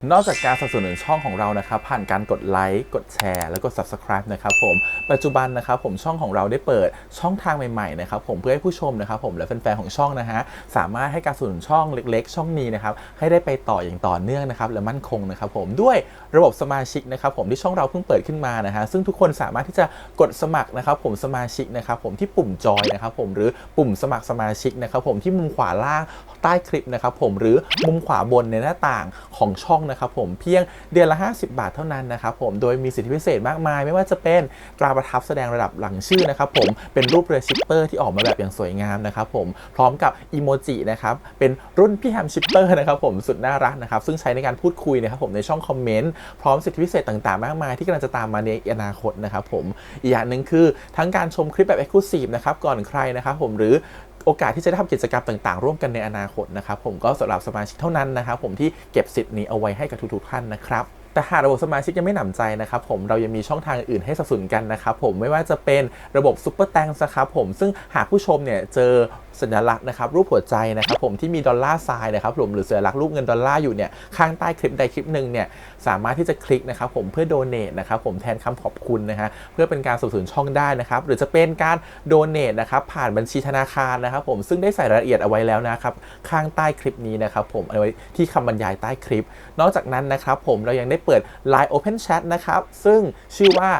นอกจากการสนับสนุนช่องของเรานะครับผ่านการกดไลค์กดแชร์แล้วก็ Subscribe นะครับผมปัจจุบันนะครับผมช่องของเราได้เปิดช่องทางใหม่ๆนะครับผมเพื่อให้ผู้ชมนะครับผมและแฟนๆของช่องนะฮะสามารถให้การสนับสนุนช่องเล็กๆช่องนี้นะครับให้ได้ไปต่ออย่างต่อเนื่องนะครับและมั่นคงนะครับผมด้วยระบบสมาชิกนะครับผมที่ช่องเราเพิ่งเปิดขึ้นมานะฮะซึ่งทุกคนสามารถที่จะกดสมัครนะครับผมสมาชิกนะครับผมที่ปุ่มจอยนะครับผมหรือปุ่มสมัครสมาชิกนะครับผมที่มุมขวาล่างใต้คลิปนะครับผมหรือมุมขวาบนในหน้าต่างของช่องนะครับผมเพียงเดือนละ50 บาทเท่านั้นนะครับผมโดยมีสิทธิพิเศษมากมายไม่ว่าจะเป็นตราประทับแสดงระดับหลังชื่อนะครับผมเป็นรูปเรือชิปเปอร์ที่ออกมาแบบอย่างสวยงามนะครับผมพร้อมกับอีโมจินะครับเป็นรุ่นพี่แฮมชิปเปอร์นะครับผมสุดน่ารักนะครับซึ่งใช้ในการพูดคุยนะครับผมในช่องคอมเมนต์พร้อมสิทธิพิเศษต่างๆมากมายที่กำลังจะตามมาในอนาคตนะครับผมอีกอย่างหนึ่งคือทั้งการชมคลิปแบบ Exclusive นะครับก่อนใครนะครับผมหรือโอกาสที่จะได้ทำกิจกรรมต่างๆร่วมกันในอนาคตนะครับผมก็สำหรับสมาชิกเท่านั้นนะครับผมที่เก็บสิทธิ์นี้เอาไว้ให้กับทุกๆท่านนะครับแต่หากระบบสมาชิกยังไม่หนำใจนะครับผมเรายังมีช่องทางอื่นให้สนับสนุนกันนะครับผมไม่ว่าจะเป็นระบบซุปเปอร์แตงนะครับผมซึ่งหากผู้ชมเนี่ยเจอสัญลักษณ์นะครับรูปหัวใจนะครับผมที่มีดอลลาร์ไซน์นะครับผมหรือสัญลักษณ์รูปเงินดอลลาร์อยู่เนี่ยข้างใต้คลิปใดคลิปหนึ่งเนี่ยสามารถที่จะคลิกนะครับผมเพื่อโดเนทนะครับผมแทนคำขอบคุณนะฮะเพื่อเป็นการสนับสนุนช่องได้นะครับหรือจะเป็นการโดเนทนะครับผ่านบัญชีธนาคารนะครับผมซึ่งได้ใส่รายละเอียดเอาไว้แล้วนะครับข้างใต้คลิปนี้นะครับผมเอาไว้ที่คำบรรยายใต้คลิปนอกจากนั้นนะครับผมเรายังได้เปิด Line Open Chat นะครับซึ่งชื่อว่า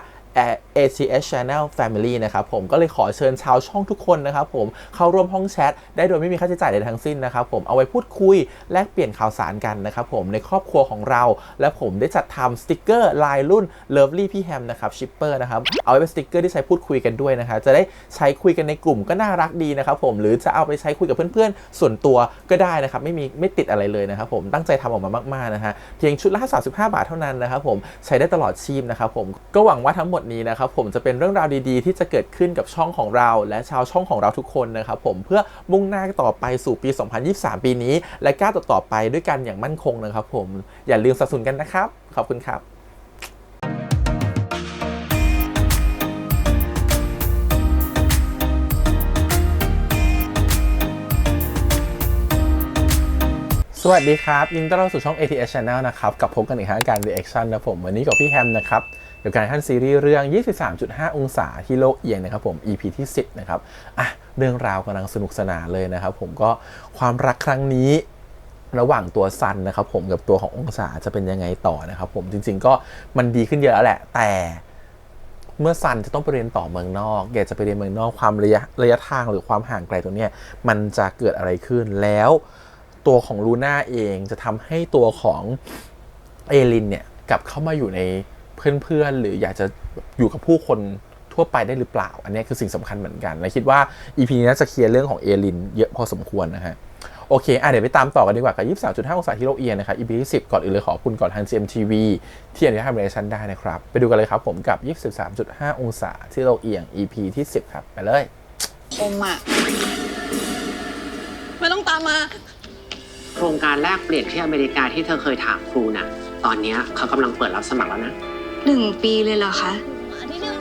ACS Channel Family นะครับผมก็เลยขอเชิญชาวช่องทุกคนนะครับผมเข้าร่วมห้องแชทได้โดยไม่มีค่าใช้จ่ายใดทั้งสิ้นนะครับผมเอาไว้พูดคุยแลกเปลี่ยนข่าวสารกันนะครับผมในครอบครัวของเราและผมได้จัดทำสติกเกอร์ลายรุ่น Lovely พี่แฮมนะครับชิปเปอร์นะครับเอาไว้เป็นสติกเกอร์ที่ใช้พูดคุยกันด้วยนะครับจะได้ใช้คุยกันในกลุ่มก็น่ารักดีนะครับผมหรือจะเอาไปใช้คุยกับเพื่อนๆส่วนตัวก็ได้นะครับไม่ติดอะไรเลยนะครับผมตั้งใจทำออกมามากๆนะฮะเพียงชุดละ35 บาทเท่านั้นนะครับผมใช้ได้ตลอดชีพนะครับผมก็หวังว่าทั้งหมดนี้นะครับผมจะเป็นเรื่องราวดีๆที่จะเกิดขึ้นกับช่องของเราและชาวช่องของเราทุกคนนะครับผมเพื่อมุ่งหน้าต่อไปสู่ปี 2023 ปีนี้และก้าวต่อไปด้วยกันอย่างมั่นคงนะครับผมอย่าลืมสนับสนุนกันนะครับขอบคุณครับสวัสดีครับยินดีต้อนรับสู่ช่อง ATS Channel นะครับกับพบกันอีกครั้งการ Reaction นะผมวันนี้กับพี่แฮมนะครับเกี่ยวกับการซีรีส์เรื่อง 23.5 องศาที่โลกเอียงนะครับผม EP ที่ 10 นะครับเรื่องราวกำลังสนุกสนานเลยนะครับผมก็ความรักครั้งนี้ระหว่างตัวซันนะครับผมกับตัวขององศาจะเป็นยังไงต่อนะครับผมจริงๆก็มันดีขึ้นเยอะแล้วแหละแต่เมื่อซันจะต้องไปเรียนต่อเมืองนอกอยากจะไปเรียนเมืองนอกความระยะทางหรือความห่างไกลตรงนี้มันจะเกิดอะไรขึ้นแล้วตัวของลูน่าเองจะทำให้ตัวของเอลินเนี่ยกลับเข้ามาอยู่ในเพื่อนๆหรืออยากจะอยู่กับผู้คนทั่วไปได้หรือเปล่าอันนี้คือสิ่งสำคัญเหมือนกันและคิดว่า EP นี้น่าจะเคลียร์เรื่องของเอลินเยอะพอสมควรนะฮะโอเคเดี๋ยวไปตามต่อกันดีกว่ากับ 23.5 องศาที่โลกเอียงนะครับ EP ที่ 10 ก่อนอื่นเลยขอบคุณก่อนทาง GMTV ที่อนุญาตให้ reaction ได้นะครับไปดูกันเลยครับผมกับ 23.5 องศาที่โลกเอียง EP ที่ 10 ครับไปเลยอมอ่ะไม่ต้องตามมาโครงการแลกเปลี่ยนที่อเมริกาที่เธอเคยถามครูน่ะตอนนี้เขากำลังเปิดรับสมัครแล้วนะ1 ปีเลยเหรอคะ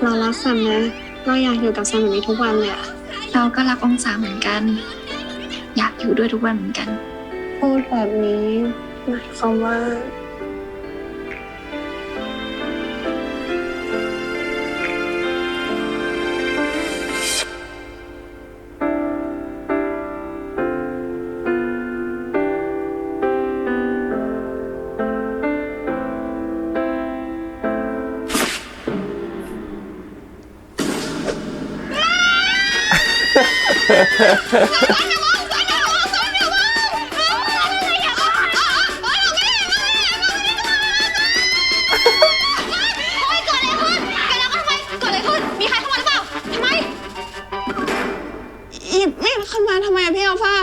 เรารักซันนะเราอยากอยู่กับซันแบบนี้ทุกวันเลยอะเราก็รักองศาเหมือนกันอยากอยู่ด้วยทุกวันเหมือนกันพูดแบบนี้หมายความว่าไม่เข้ามาทำไมอะพี่อัลฟา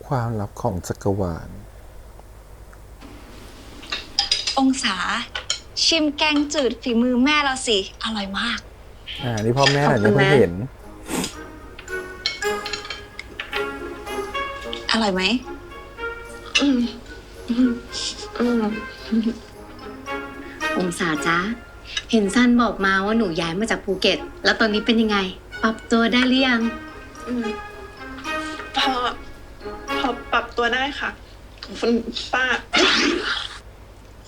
ความลับของจักรวาลองศาชิมแกงจืดฝีมือแม่เราสิอร่อยมากนี่พ่อแม่หน่อยนี่เพิ่งเห็นอร่อยไหมองศาจ๊ะเห็นซันบอกมาว่าหนูย้ายมาจากภูเก็ตแล้วตอนนี้เป็นยังไง ปรับตัวได้หรือยัง พอปรับตัวได้ค่ะ คุณป้า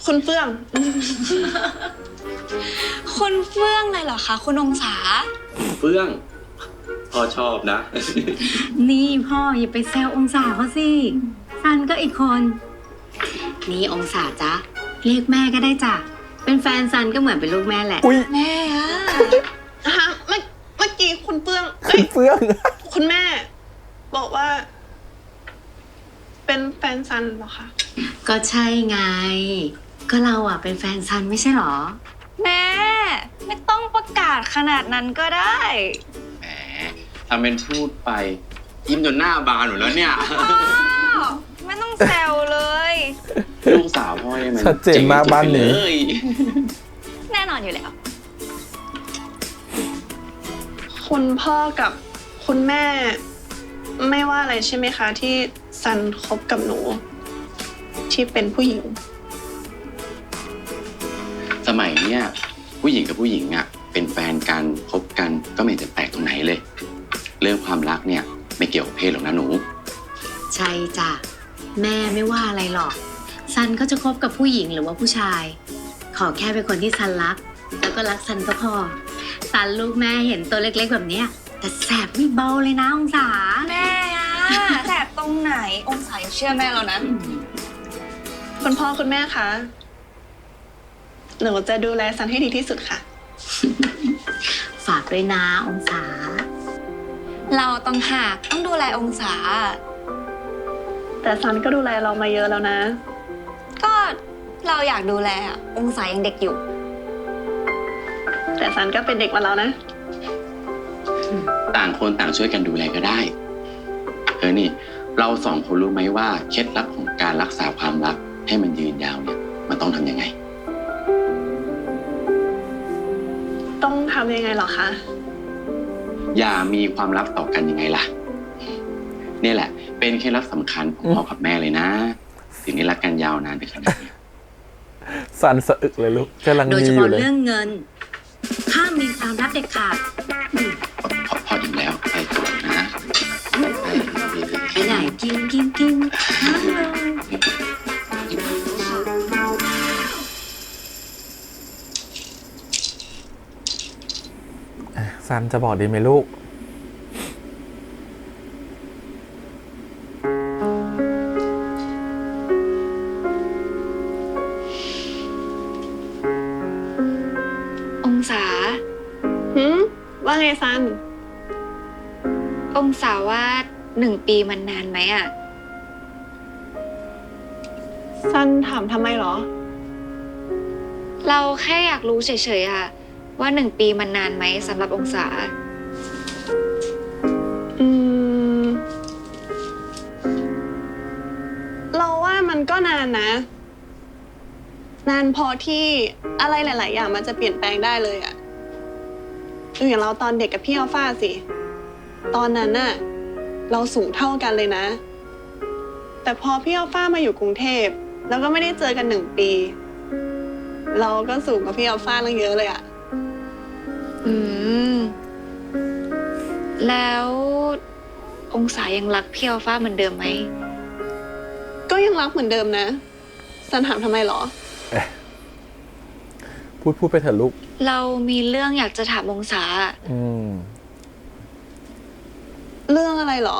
คุณเฟื่อง คุณเฟื่องเลยเหรอคะ คุณองศา เฟื่องพ่อชอบนะ นี่พ่ออย่าไปแซวองศาเขาสิซันก็อีกคน นี่องศาจ๊ะเรียกแม่ก็ได้จ้ะเป็นแฟนซันก็เหมือนเป็นลูกแม่แหละ อุ้ย แม่อะ ฮะเมื่อกี้คุณเฟื่อง เฟื่อง คุณแม่ บอกว่า เป็นแฟนซันเหรอคะ ก็ใช่ไง ก็เราอ่ะเป็นแฟนซันไม่ใช่หรอ แม่ ไม่ต้องประกาศขนาดนั้นก็ได้ แหมทำเป็นพูดไปยิ้มจนหน้าบานหมดแล้วเนี่ย ไม่ต้องแซวเลย ลูกสาวพ่อเนี่ยมัน ชัดเจนมากบ้านนี้ เจ๋งที่สุดเลย แน่นอนอยู่แล้ว คุณพ่อกับคุณแม่ ไม่ว่าอะไรใช่ไหมคะ ที่ซันคบกับหนู ที่เป็นผู้หญิง สมัยเนี้ยผู้หญิงกับผู้หญิงอ่ะเป็นแฟนกันคบกันก็ไม่เห็นจะแปลกตรงไหนเลย เรื่องความรักเนี่ยไม่เกี่ยวกับเพศหรอกนะหนู ใช่จ้ะแม่ไม่ว่าอะไรหรอกซันก็จะคบกับผู้หญิงหรือว่าผู้ชาย ขอแค่เป็นคนที่ซันรัก แล้วก็รักซันก็พอซันลูกแม่เห็นตัวเล็กๆแบบเนี้ยแต่แสบไม่เบาเลยนะองศา แม่อะแสบตรงไหน องศายังเชื่อแม่แล้วนะ คุณพ่อคุณแม่คะ หนูจะดูแลซันให้ดีที่สุดค่ะ ฝากด้วยนะองศา เราต้องหากต้องดูแลองศา แต่ซันก็ดูแลเรามาเยอะแล้วนะ ก็เราอยากดูแลอะองศายังเด็กอยู่ แต่ซันก็เป็นเด็กมาแล้วนะ ต่างคนต่างช่วยกันดูแลก็ได้นี่เราสองคนรู้ไหมว่าเคล็ดลับของการรักษาความรักให้มันยืนยาวเนี่ยมันต้องทำยังไง ต้องทำยังไงเหรอคะ อย่ามีความลับต่อกันยังไงล่ะนี่แหละ เป็นเคล็ดลับสำคัญของพ่อกับแม่เลยนะถึงได้รักกันยาวนานไปขนาดนี้ สันสะอึกเลยลูกกำลัง โดย ดี เฉ อยู่ พาะ เลย เรื่องเงินห้ามมีความลับเด็ดขาด พออิ่มแล้วไปก่อนนะ ไปไหนกินห้ามเลย ซันจะบอกดีไหมลูก องศา ว่าไงซัน องศาว่า1 ปีมันนานไหมอะ ซันถามทำไมเหรอ เราแค่อยากรู้เฉยๆอะว่า1 ปีมันนานไหมสำหรับองศา เราว่ามันก็นานนะ นานพอที่อะไรหลาย ๆ อย่างมันจะเปลี่ยนแปลงได้เลยอะดูอย่างเราตอนเด็กกับพี่อัลฟาสิ ตอนนั้นน่ะเราสูงเท่ากันเลยนะ แต่พอพี่อัลฟามาอยู่กรุงเทพแล้วก็ไม่ได้เจอกัน1 ปี เราก็สูงกว่าพี่อัลฟาตั้งเยอะเลยอะ อืม แล้วองศายังรักพี่อัลฟ้าเหมือนเดิมไหม ก็ยังรักเหมือนเดิมนะซันถามทำไมเหรอ พูดไปเถอะลูก เรามีเรื่องอยากจะถามองศา อืม เรื่องอะไรเหรอ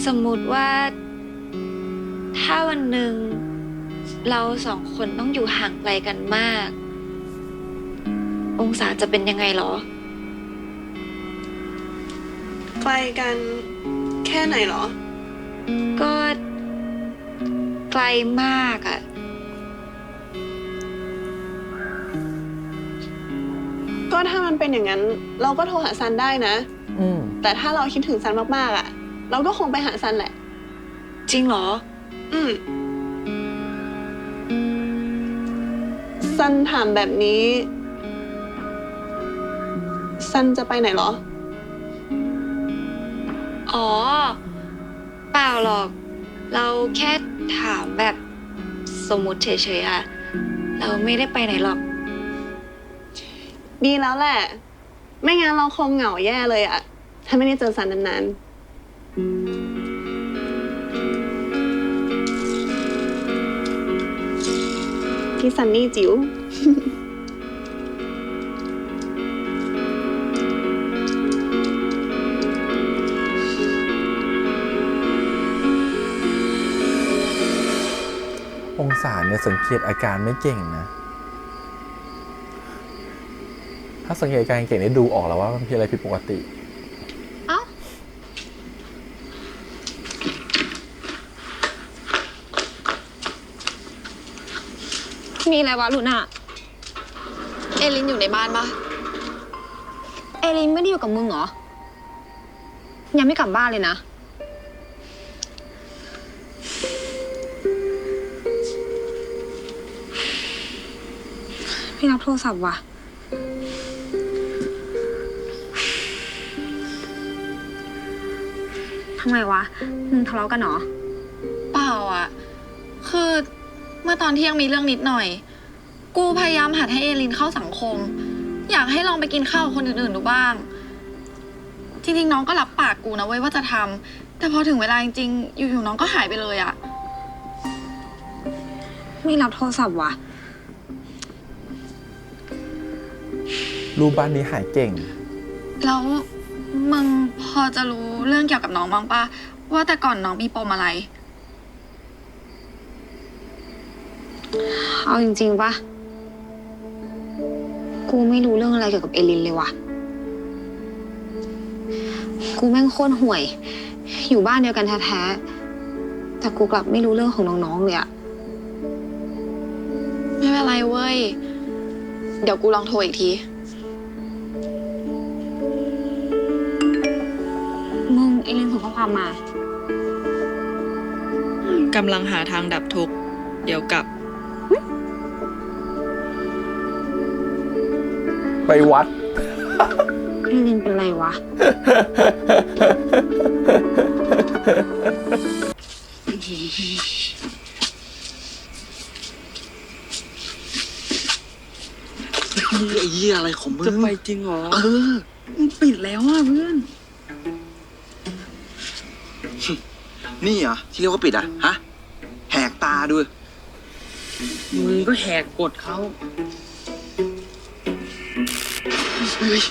สมมุติว่า ถ้าวันหนึ่งเรา2 คนต้องอยู่ห่างไกลกันมาก องศาจะเป็นยังไงเหรอ ไกลกันแค่ไหนเหรอ ก็ไกลมากอะ ก็ถ้ามันเป็นอย่างนั้น เราก็โทรหาซันได้นะ อืม แต่ถ้าเราคิดถึงซันมากๆอะเราก็คงไปหาซันแหละ จริงเหรอ ซันถามแบบนี้ซันจะไปไหนเหรอ อ๋อ เปล่าหรอก เราแค่ถามแบบสมมุติเฉยๆอะเราไม่ได้ไปไหนหรอก ดีแล้วแหละ ไม่งั้นเราคงเหงาแย่เลยอะถ้าไม่ได้เจอสันนานๆพี่ซันนี่จิ๋ว องศาเนี่ยสังเกตอาการไม่เก่งนะ ถ้าสังเกตอาการเก่งเนี่ยดูออกแล้วว่ามันมีอะไรผิดปกติ มีอะไรวะลูน่าเอลินอยู่ในบ้านปะเอลินไม่ได้อยู่กับมึงเหรอ ยังไม่กลับบ้านเลยนะ พี่รับโทรศัพท์ว่ะ ทำไมวะ มึงทะเลาะกันเหรอ เปล่าอ่ะ คือเมื่อตอนเที่ยงมีเรื่องนิดหน่อย กูพยายามหัดให้เอลินเข้าสังคม อยากให้ลองไปกินข้าวกับคนอื่นๆดูบ้าง จริงๆน้องก็รับปากกูนะเว้ยว่าจะทำ แต่พอถึงเวลาจริงๆ อยู่ๆน้องก็หายไปเลยอ่ะ ไม่รับโทรศัพท์ว่ะ รูปบ้านนี้หายเก่ง แล้วมึงพอจะรู้เรื่องเกี่ยวกับน้องบ้างปะว่าแต่ก่อนน้องมีปมอะไร เอาจริงๆปะกูไม่รู้เรื่องอะไรเกี่ยวกับเอลินเลยว่ะ กูแม่งโคตรห่วย อยู่บ้านเดียวกันแท้ๆ แต่กูกลับไม่รู้เรื่องของน้องๆเลยอะ ไม่เป็นไรเว้ย เดี๋ยวกูลองโทรอีกที มึงเอลินส่งข้อความมา กำลังหาทางดับทุกข์เดี๋ยวกลับ ไปวัด เอลินเป็นไรวะ ไอ้เหี้ยอะไรของมึง จะไปจริงเหรอ มันปิดแล้วอ่ะเพื่อน นี่เหรอที่เรียกว่าปิดอ่ะ ฮะ แหกตาด้วย มึงก็แหกกฎเขา เฮ้ย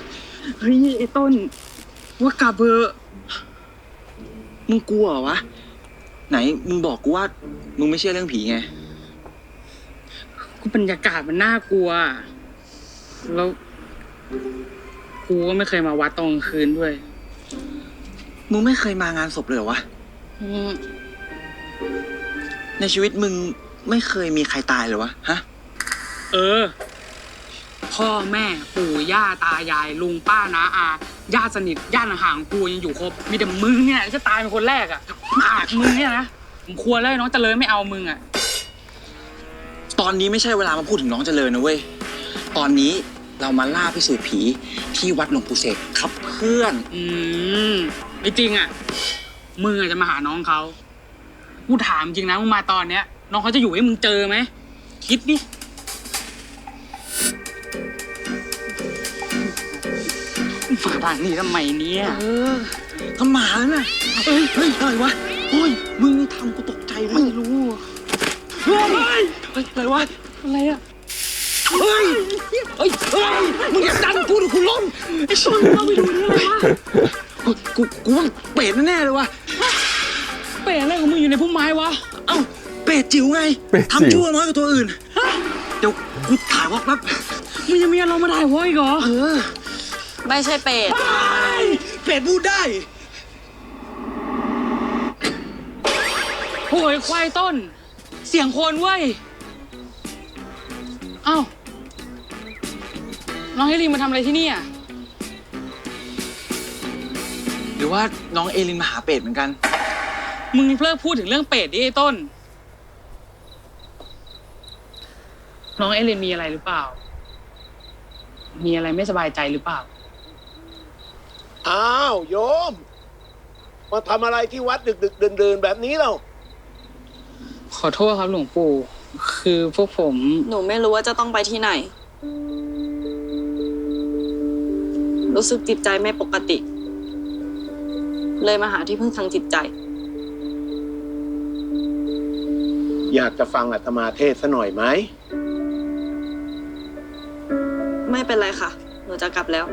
เฮ้ย ไอ้ต้น ว่ากลับเบอะ มึงกลัวเหรอวะ ไหน มึงบอกกูว่า มึงไม่เชื่อเรื่องผีไง กูบรรยากาศมันน่ากลัว แล้วกูก็ไม่เคยมาวัดตอนกลางคืนด้วย มึงไม่เคยมางานศพเลยเหรอวะ อืม ในชีวิตมึงไม่เคยมีใครตายเลยวะ ฮะ เออ พ่อแม่ปู่ย่าตายาย ลุงป้าน้าอาญาติสนิทญาติห่างๆกูยังอยู่ครบ มีแต่มึงเนี่ยที่จะตายเป็นคนแรกอ่ะปากมึงเนี่ยนะผมควรแล้วน้องเจริญไม่เอามึงอ่ะ ตอนนี้ไม่ใช่เวลามาพูดถึงน้องเจริญนะเว้ย ตอนนี้เรามาล่าพิสูจน์ผีที่วัดหลวงปู่เสกครับเพื่อน ไม่จริงอ่ะ มึงอาจจะมาหาน้องเขากูถามจริงนะมึงมาตอนเนี้ย น้องเขาจะอยู่ให้มึงเจอไหม คิดดิมาทางนี้ทำไมเนี่ย ทำหมาแล้วน่ะเฮ้ย เฮ้ย อะไรวะเฮ้ย มึงนี่ทำกูตกใจไม่รู้ เฮ้ย เฮ้ย อะไรวะ อะไรอ่ะ เฮ้ย เฮ้ย เฮ้ย มึงอย่าดันกูหรือกูล้มไอ้ชนเราไปดูนี่อะไรวะกูว่าเป็ดแน่ๆเลยวะ เป็ดอะไรของมึงอยู่ในพุ่มไม้วะ เอ้า เป็ดจิ๋วไง เป็ดจิ๋ว ทำชั่วน้อยกว่าตัวอื่น เดี๋ยวกูถ่ายวอกแป๊บ มึงยังมีอารมณ์มาถ่ายวออีกเหรอ เออ ไม่ใช่เป็ด เป็ดพูดได้ โอยควายต้น เสียงโคนเว้ย เอ้า น้องให้ลิงมาทำอะไรที่นี่อ่ะ หรือว่าน้องเอลินมาหาเป็ดเหมือนกัน มึงเลิกพูดถึงเรื่องเป็ดดิไอ้ต้น น้องเอเลนมีอะไรหรือเปล่า มีอะไรไม่สบายใจหรือเปล่า อ้าวโยม มาทำอะไรที่วัดดึกๆเดินๆแบบนี้เรา ขอโทษครับหลวงปู่ คือพวกผม หนูไม่รู้ว่าจะต้องไปที่ไหน รู้สึกจิตใจไม่ปกติ เลยมาหาที่พึ่งทางจิตใจ อยากจะฟังอาตมาเทศน์ซะหน่อยไหม ไม่เป็นไรค่ะ หนูจะกลับแล้ว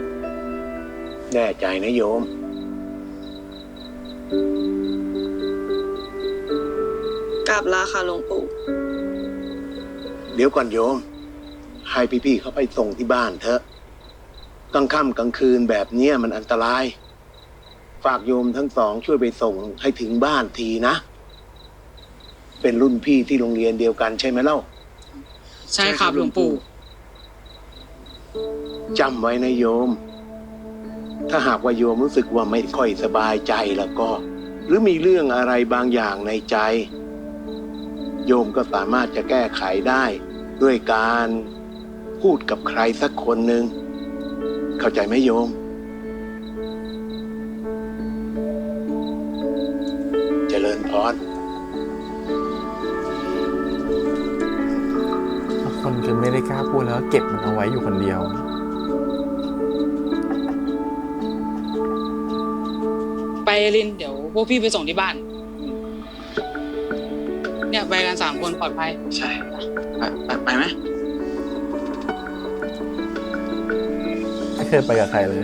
แน่ใจนะโยม กลับลาค่ะหลวงปู่ เดี๋ยวก่อนโยม ให้พี่ๆเขาไปส่งที่บ้านเถอะกลางค่ำกลางคืนแบบเนี้ยมันอันตราย ฝากโยมทั้งสองช่วยไปส่งให้ถึงบ้านทีนะ เป็นรุ่นพี่ที่โรงเรียนเดียวกันใช่ไหมเล่า ใช่ครับหลวงปู่ จำไว้นะโยม ถ้าหากว่าโยมรู้สึกว่าไม่ค่อยสบายใจแล้วก็ หรือมีเรื่องอะไรบางอย่างในใจ โยมก็สามารถจะแก้ไขได้ด้วยการพูดกับใครสักคนหนึ่งเข้าใจไหมโยม เจริญพร คนคือไม่ได้กล้าพูดแล้วเก็บมันเอาไว้อยู่คนเดียว ไปเอลินเดี๋ยวพวกพี่ไปส่งที่บ้าน เนี่ยไปกัน3 คนปลอดภัย ใช่ไปไหม ไม่เคยไปกับใครเลย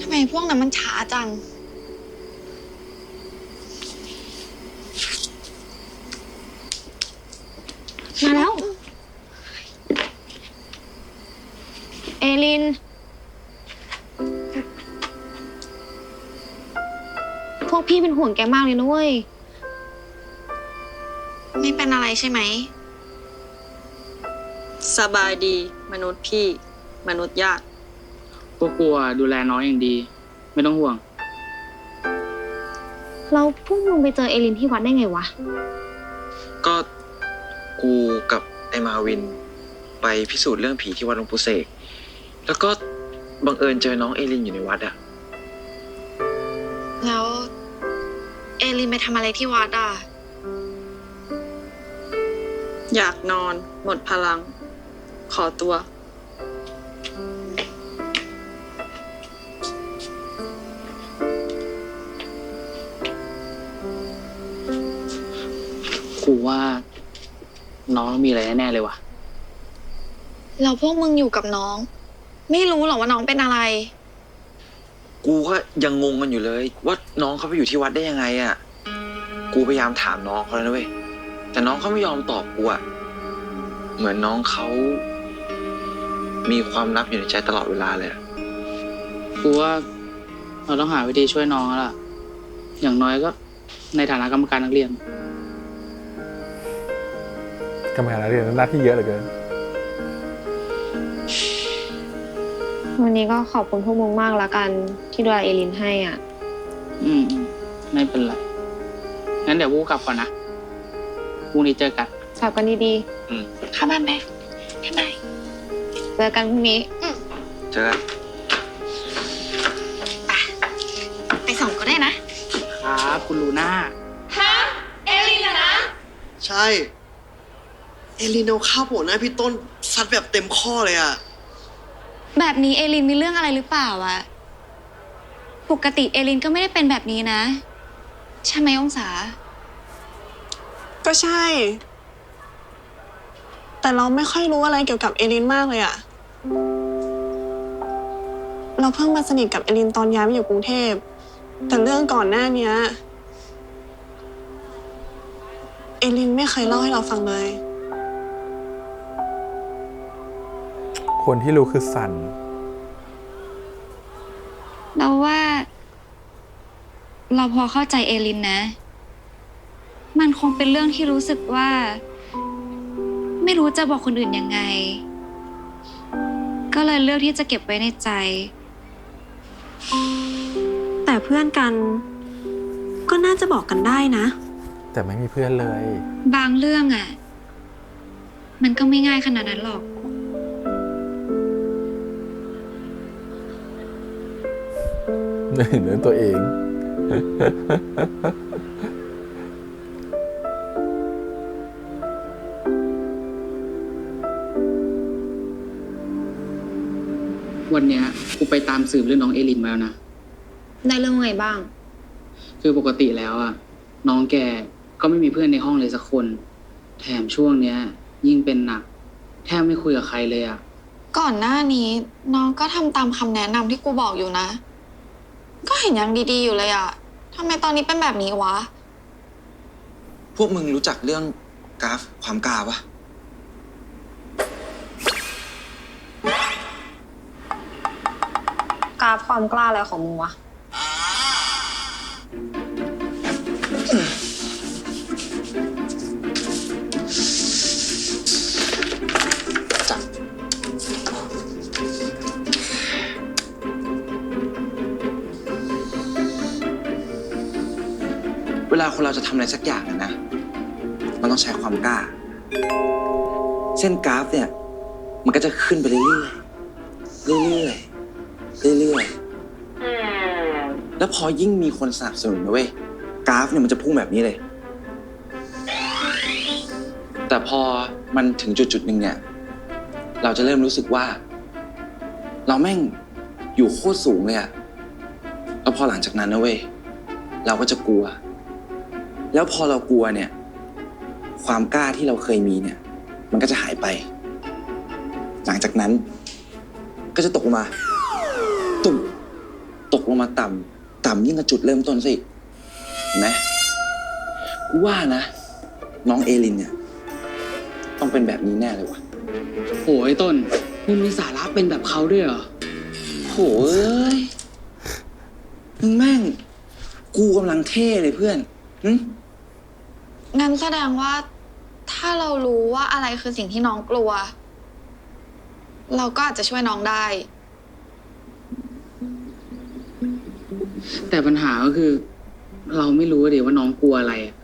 ทำไมพวกนั้นมันช้าจัง มาแล้ว เอลิน พวกพี่เป็นห่วงแกมากเลยนะเว้ย ไม่เป็นอะไรใช่ไหม สบายดี มนุษย์พี่ มนุษย์ญาติ พวกกูอะดูแลน้องอย่างดี ไม่ต้องห่วง เราพวกมึงไปเจอเอลินที่วัดได้ไงวะ ก็กูกับไอ้มาวิน ไปพิสูจน์เรื่องผีที่วัดหลวงปู่เสก แล้วก็บังเอิญเจอน้องเอลินอยู่ในวัดอะ แล้วเอลินไปทำอะไรที่วัดอ่ะ อยากนอน หมดพลัง ขอตัว กูว่าน้องมีอะไรแน่ๆเลยว่ะ แล้วพวกมึงอยู่กับน้อง ไม่รู้หรอว่าน้องเป็นอะไร กูก็ยังงงกันอยู่เลย ว่าน้องเขาไปอยู่ที่วัดได้ยังไงอะกูพยายามถามน้องเขาแล้วนะเว้ย แต่น้องเขาไม่ยอมตอบกูอะเหมือนน้องเขามีความลับอยู่ในใจตลอดเวลาเลยอะ กูว่าเราต้องหาวิธีช่วยน้องแล้วล่ะ อย่างน้อยก็ในฐานะกรรมการนักเรียน กรรมการนักเรียนหน้าที่เยอะเหลือเกิน วันนี้ก็ขอบคุณพวกมึงมากละกันที่ดูแลเอลินให้อ่ะ ไม่เป็นไร งั้นเดี๋ยวกูกลับก่อนนะพรุ่งนี้เจอกัน กลับกันดี เข้าบ้านแม่บ๊ายบาย ๆ เจอกันพรุ่งนี้ เจอกัน ไปส่งก็ได้นะ ครับคุณลูน่า ใช่ เอลินเอาข้าวโปะหน้าพี่ต้นซัดแบบเต็มข้อเลยอะ แบบนี้เอลินมีเรื่องอะไรหรือเปล่าอะปกติเอลินก็ไม่ได้เป็นแบบนี้นะ ใช่ไหมองศา ก็ใช่ แต่เราไม่ค่อยรู้อะไรเกี่ยวกับเอลินมากเลยอะเราเพิ่งมาสนิทกับเอลินตอนย้ายมาอยู่กรุงเทพ แต่เรื่องก่อนหน้าเนี้ยเอลินไม่เคยเล่าให้เราฟังเลย คนที่รู้คือสัน เราว่า เราพอเข้าใจเอลินนะ มันคงเป็นเรื่องที่รู้สึกว่า ไม่รู้จะบอกคนอื่นยังไง ก็เลยเลือกที่จะเก็บไว้ในใจ แต่เพื่อนกัน ก็น่าจะบอกกันได้นะ แต่ไม่มีเพื่อนเลย บางเรื่องอ่ะ มันก็ไม่ง่ายขนาดนั้นหรอก เนื้อตัวเอง วันเนี้ยกูไปตามสืบเรื่องน้องเอลินมาแล้วนะ ได้เรื่องไงบ้าง คือปกติแล้วอ่ะน้องแกก็ไม่มีเพื่อนในห้องเลยสักคน แถมช่วงเนี้ย ยิ่งเป็นหนัก แทบไม่คุยกับใครเลยอ่ะ ก่อนหน้านี้น้องก็ทำตามคำแนะนำที่กูบอกอยู่นะ ก็เห็นยังดีๆอยู่เลยอะทำไมตอนนี้เป็นแบบนี้วะ พวกมึงรู้จักเรื่องกราฟความกล้าปะ กราฟความกล้าอะไรของมึงวะ จับเวลาคนเราจะทำอะไรสักอย่างนะ มันต้องใช้ความกล้า เส้นกราฟเนี่ย มันก็จะขึ้นไปเรื่อยๆ เรื่อยๆ เรื่อยๆ แล้วพอยิ่งมีคนสนับสนุนนะเว้ย กราฟเนี่ยมันจะพุ่งแบบนี้เลย แต่พอมันถึงจุดๆหนึ่งเนี่ย เราจะเริ่มรู้สึกว่า เราแม่งอยู่โคตรสูงเลยอะแล้วพอหลังจากนั้นนะเว้ย เราก็จะกลัว แล้วพอเรากลัวเนี่ย ความกล้าที่เราเคยมีเนี่ย มันก็จะหายไป หลังจากนั้น ก็จะตกลงมาตุ่มตกลงมาต่ำยิ่งกว่าจุดเริ่มต้นซะอีกเห็นไหมกูว่านะ น้องเอลินเนี่ย ต้องเป็นแบบนี้แน่เลยว่ะ โอ้ยต้นมึงมีสาระเป็นแบบเขาด้วยเหรอ โหเอ้ยมึงแม่ง กูกำลังเท่เลยเพื่อนหึ งั้นแสดงว่าถ้าเรารู้ว่าอะไรคือสิ่งที่น้องกลัว เราก็อาจจะช่วยน้องได้ แต่ปัญหาก็คือ เราไม่รู้เดี๋ยวว่าน้องกลัวอะไรอะ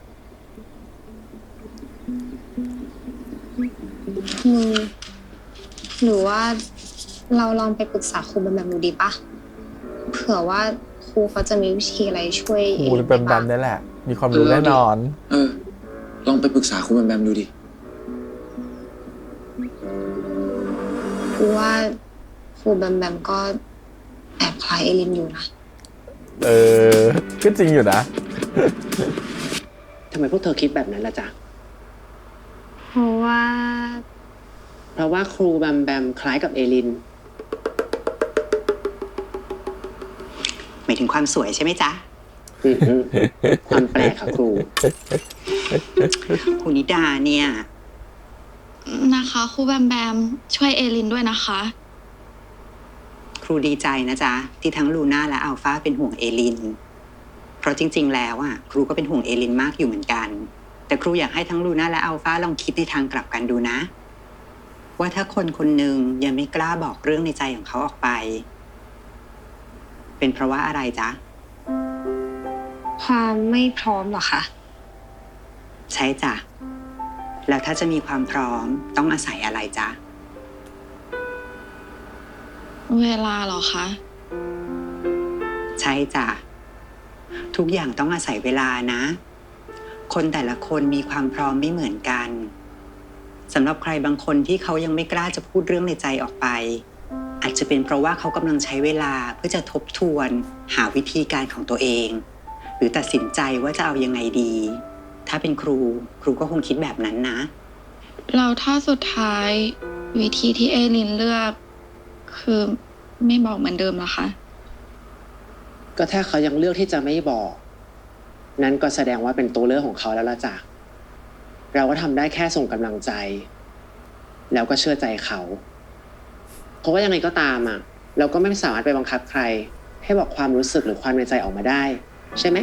มึงหรือว่าเราลองไปปรึกษาครูแบบดูดีปะเผื่อว่าครูเขาจะมีวิธีอะไรช่วย ครูเป็นแบบนี่แหละ มีความรู้แน่นอน ลองไปปรึกษาครูแบมดูดิ กูว่าครูแบมก็แอบคล้ายเอลินอยู่นะ ก็จริงอยู่นะ ทำไมพวกเธอคิดแบบนั้นล่ะจ๊ะ เพราะว่า เพราะว่าครูแบมแบมคล้ายกับเอลิน หมายถึงความสวยใช่ไหมจ๊ะ ความแปลกค่ะครู ครูนิดาเนี่ย นะคะครูแบมแบมช่วยเอลินด้วยนะคะ ครูดีใจนะจ๊ะ ที่ทั้งลูน่าและอัลฟาเป็นห่วงเอลิน เพราะจริงๆแล้วอ่ะครูก็เป็นห่วงเอลินมากอยู่เหมือนกัน แต่ครูอยากให้ทั้งลูน่าและอัลฟาลองคิดในทางกลับกันดูนะ ว่าถ้าคนคนหนึ่งยังไม่กล้าบอกเรื่องในใจของเขาออกไป เป็นเพราะว่าอะไรจ๊ะ ความไม่พร้อมเหรอคะ ใช่จ้ะ แล้วถ้าจะมีความพร้อมต้องอาศัยอะไรจ๊ะ เวลาเหรอคะ ใช่จ้ะ ทุกอย่างต้องอาศัยเวลานะ คนแต่ละคนมีความพร้อมไม่เหมือนกันสำหรับใครบางคนที่เขายังไม่กล้าจะพูดเรื่องในใจออกไป อาจจะเป็นเพราะว่าเขากำลังใช้เวลาเพื่อจะทบทวนหาวิธีการของตัวเอง หรือตัดสินใจว่าจะเอายังไงดี ถ้าเป็นครูก็คงคิดแบบนั้นนะ เราถ้าสุดท้ายวิธีที่เอลินเลือก คือไม่บอกเหมือนเดิมเหรอคะ ก็ถ้าเขายังเลือกที่จะไม่บอก นั้นก็แสดงว่าเป็นตัวเลือกของเขาแล้วล่ะจ้ะ เราก็ทำได้แค่ส่งกำลังใจ แล้วก็เชื่อใจเขา เพราะว่ายังไงก็ตามอ่ะ เราก็ไม่สามารถไปบังคับใคร ให้บอกความรู้สึกหรือความในใจออกมาได้ ใช่ไหม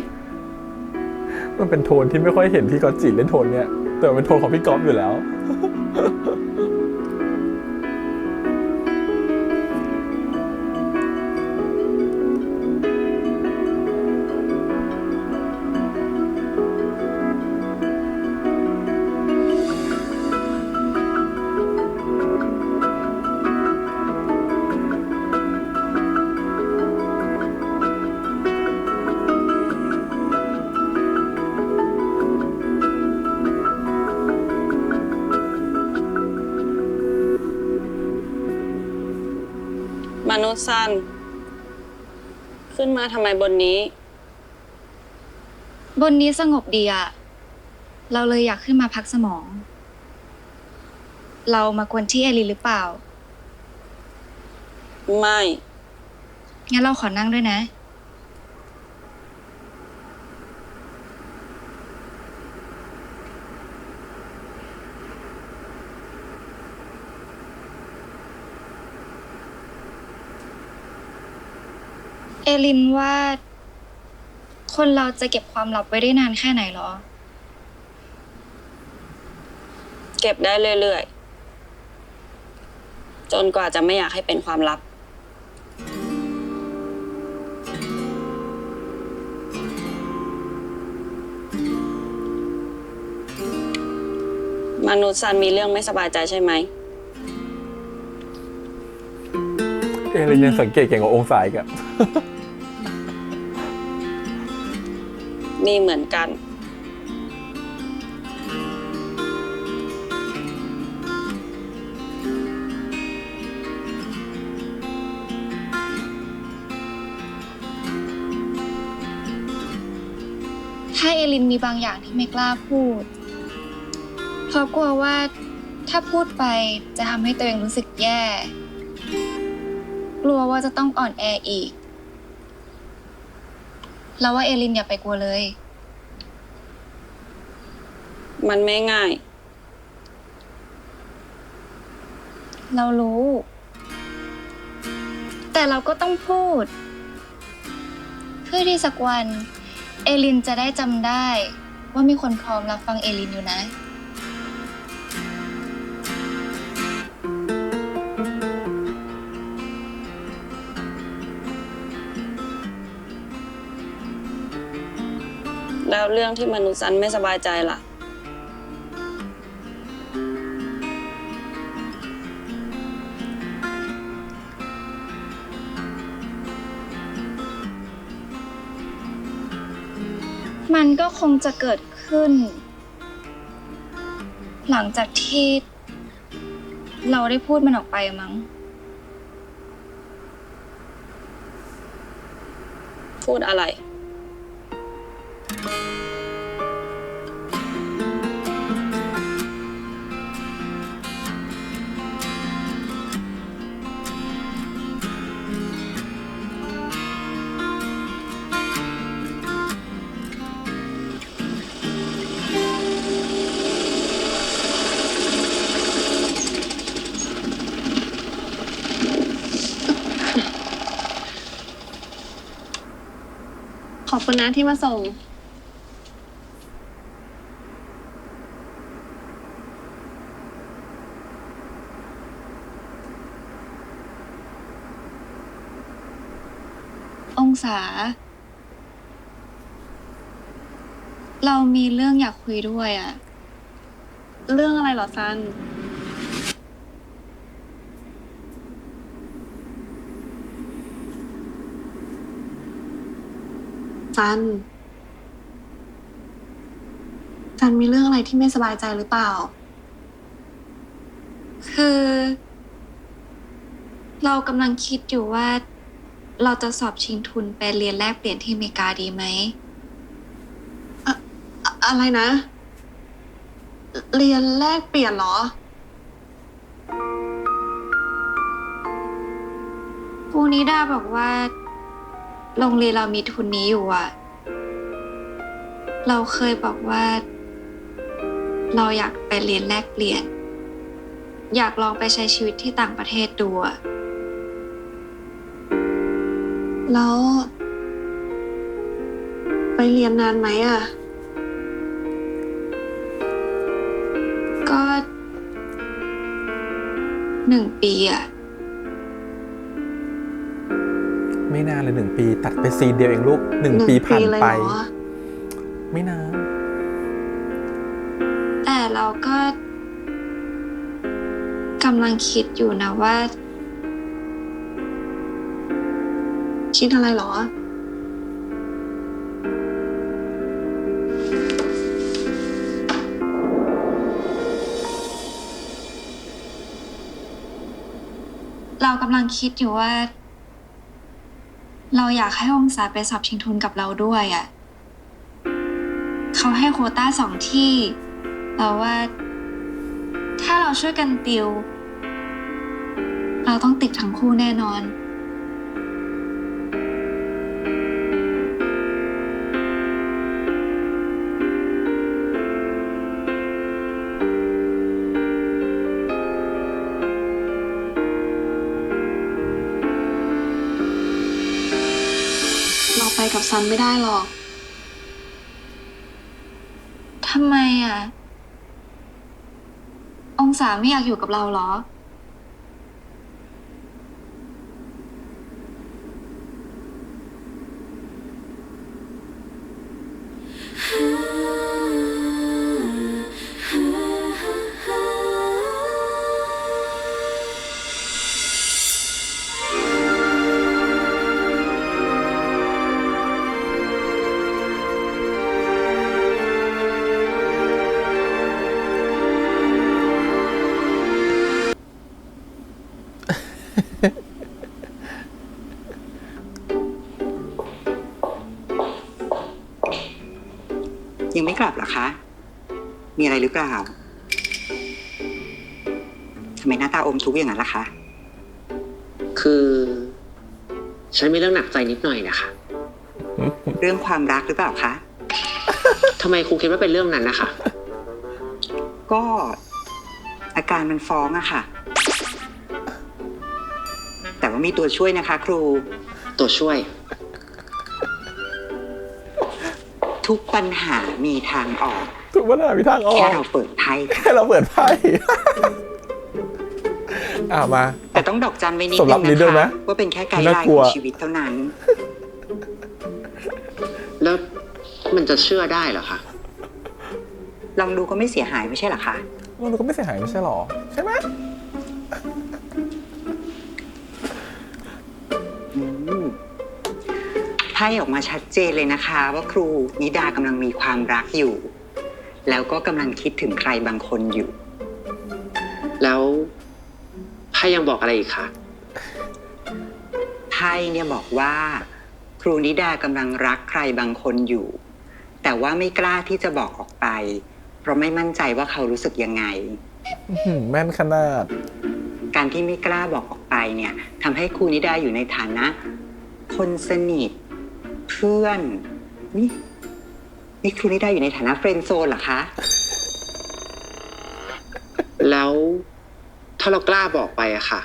มันเป็นโทนที่ไม่ค่อยเห็นพี่ก๊อตจิเล่นโทนเนี้ยแต่เป็นโทนของพี่ก๊อฟอยู่แล้ว นุษย์ซัน ขึ้นมาทำไมบนนี้ บนนี้สงบดีอะเราเลยอยากขึ้นมาพักสมอง เรามากวนที่เอลินหรือเปล่า ไม่ งั้นเราขอนั่งด้วยนะ เอลินว่า คนเราจะเก็บความลับไว้ได้นานแค่ไหนหรอ เก็บได้เรื่อยๆ จนกว่าจะไม่อยากให้เป็นความลับ มนุษย์ซันมีเรื่องไม่สบายใจใช่ไหม เอลินยังสังเกตเก่งกว่าองศาอีกอะ มีเหมือนกัน ถ้าเอลินมีบางอย่างที่ไม่กล้าพูด เพราะกลัวว่าถ้าพูดไปจะทำให้ตัวเองรู้สึกแย่ กลัวว่าจะต้องอ่อนแออีก แล้วว่าเอลินอย่าไปกลัวเลย มันไม่ง่าย เรารู้ แต่เราก็ต้องพูด เพื่อที่สักวัน เอลินจะได้จำได้ว่ามีคนพร้อมรับฟังเอลินอยู่นะ แล้วเรื่องที่มนุษย์ซันไม่สบายใจล่ะ มันก็คงจะเกิดขึ้น หลังจากที่เราได้พูดมันออกไปมั้ง พูดอะไร ขอบคุณนะที่มาส่ง องศา เรามีเรื่องอยากคุยด้วยอะ เรื่องอะไรเหรอซัน ซันมีเรื่องอะไรที่ไม่สบายใจหรือเปล่า คือ เรากำลังคิดอยู่ว่า เราจะสอบชิงทุนไปเรียนแลกเปลี่ยนที่อเมริกาดีไหม อะไรนะ เรียนแลกเปลี่ยนเหรอ ปูนิดาบอกว่า โรงเรียนเรามีทุนนี้อยู่อะเราเคยบอกว่า เราอยากไปเรียนแลกเปลี่ยน อยากลองไปใช้ชีวิตที่ต่างประเทศดูอะ แล้ว ไปเรียนนานไหมอะ ก็ 1 ปีอะ ไม่นานเลย1 ปีตัดไปซีนเดียวเองลูก1 ปีผ่าน เลย ไป เหรอ ไม่นาน แต่เราก็กำลังคิดอยู่นะว่า คิดอะไรเหรอ เรากำลังคิดอยู่ว่า เราอยากให้องศาไปสอบชิงทุนกับเราด้วยอ่ะเขาให้โควต้า2 ที่เราว่าถ้าเราช่วยกันติวเราต้องติดทั้งคู่แน่นอนเราไปกับซันไม่ได้หรอก ทำไมอ่ะองศาไม่อยากอยู่กับเราเหรอยังไม่กลับเหรอคะ มีอะไรหรือเปล่า ทำไมหน้าตาอมทุกข์อย่างนั้นล่ะคะ คือฉันมีเรื่องหนักใจนิดหน่อยนะคะ เรื่องความรักหรือเปล่าคะ ทำไมครูคิดว่าเป็นเรื่องนั้นนะคะ ก็อาการมันฟ้องอะค่ะ แต่ว่ามีตัวช่วยนะคะ ครู ตัวช่วย ทุกปัญหามีทางออก ทุกปัญหามีทางออก แค่เราเปิดไพ่ค่ะ แค่เราเปิดไพ่ มา แต่ต้องดอกจันไว้นิด สำห นึ รับ ง นิดด้วย นะ นะ คะว่าเป็นแค่ไกด์ไล น่า น์ กลั ข ว องชีวิตเท่านั้น แล้วมันจะเชื่อได้เหรอคะ ลองดูก็ไม่เสียหายไม่ใช่เหรอคะ มันก็ไม่เสียหายไม่ใช่หรอ ใช่ไหม ไพ่ออกมาชัดเจนเลยนะคะ ว่าครูนิดากำลังมีความรักอยู่ แล้วก็กำลังคิดถึงใครบางคนอยู่ แล้วไพ่ยังบอกอะไรอีกคะ ไพ่เนี่ยบอกว่า ครูนิดากำลังรักใครบางคนอยู่ แต่ว่าไม่กล้าที่จะบอกออกไป เพราะไม่มั่นใจว่าเขารู้สึกยังไง แม่นขนาด การที่ไม่กล้าบอกออกไปเนี่ยทำให้ครูนิดาอยู่ในฐานะ คนสนิทเพื่อนนี่ครูนิดาอยู่ในฐานะเฟรนด์โซนเหรอคะ แล้วถ้าเรากล้าบอกไปอะค่ะ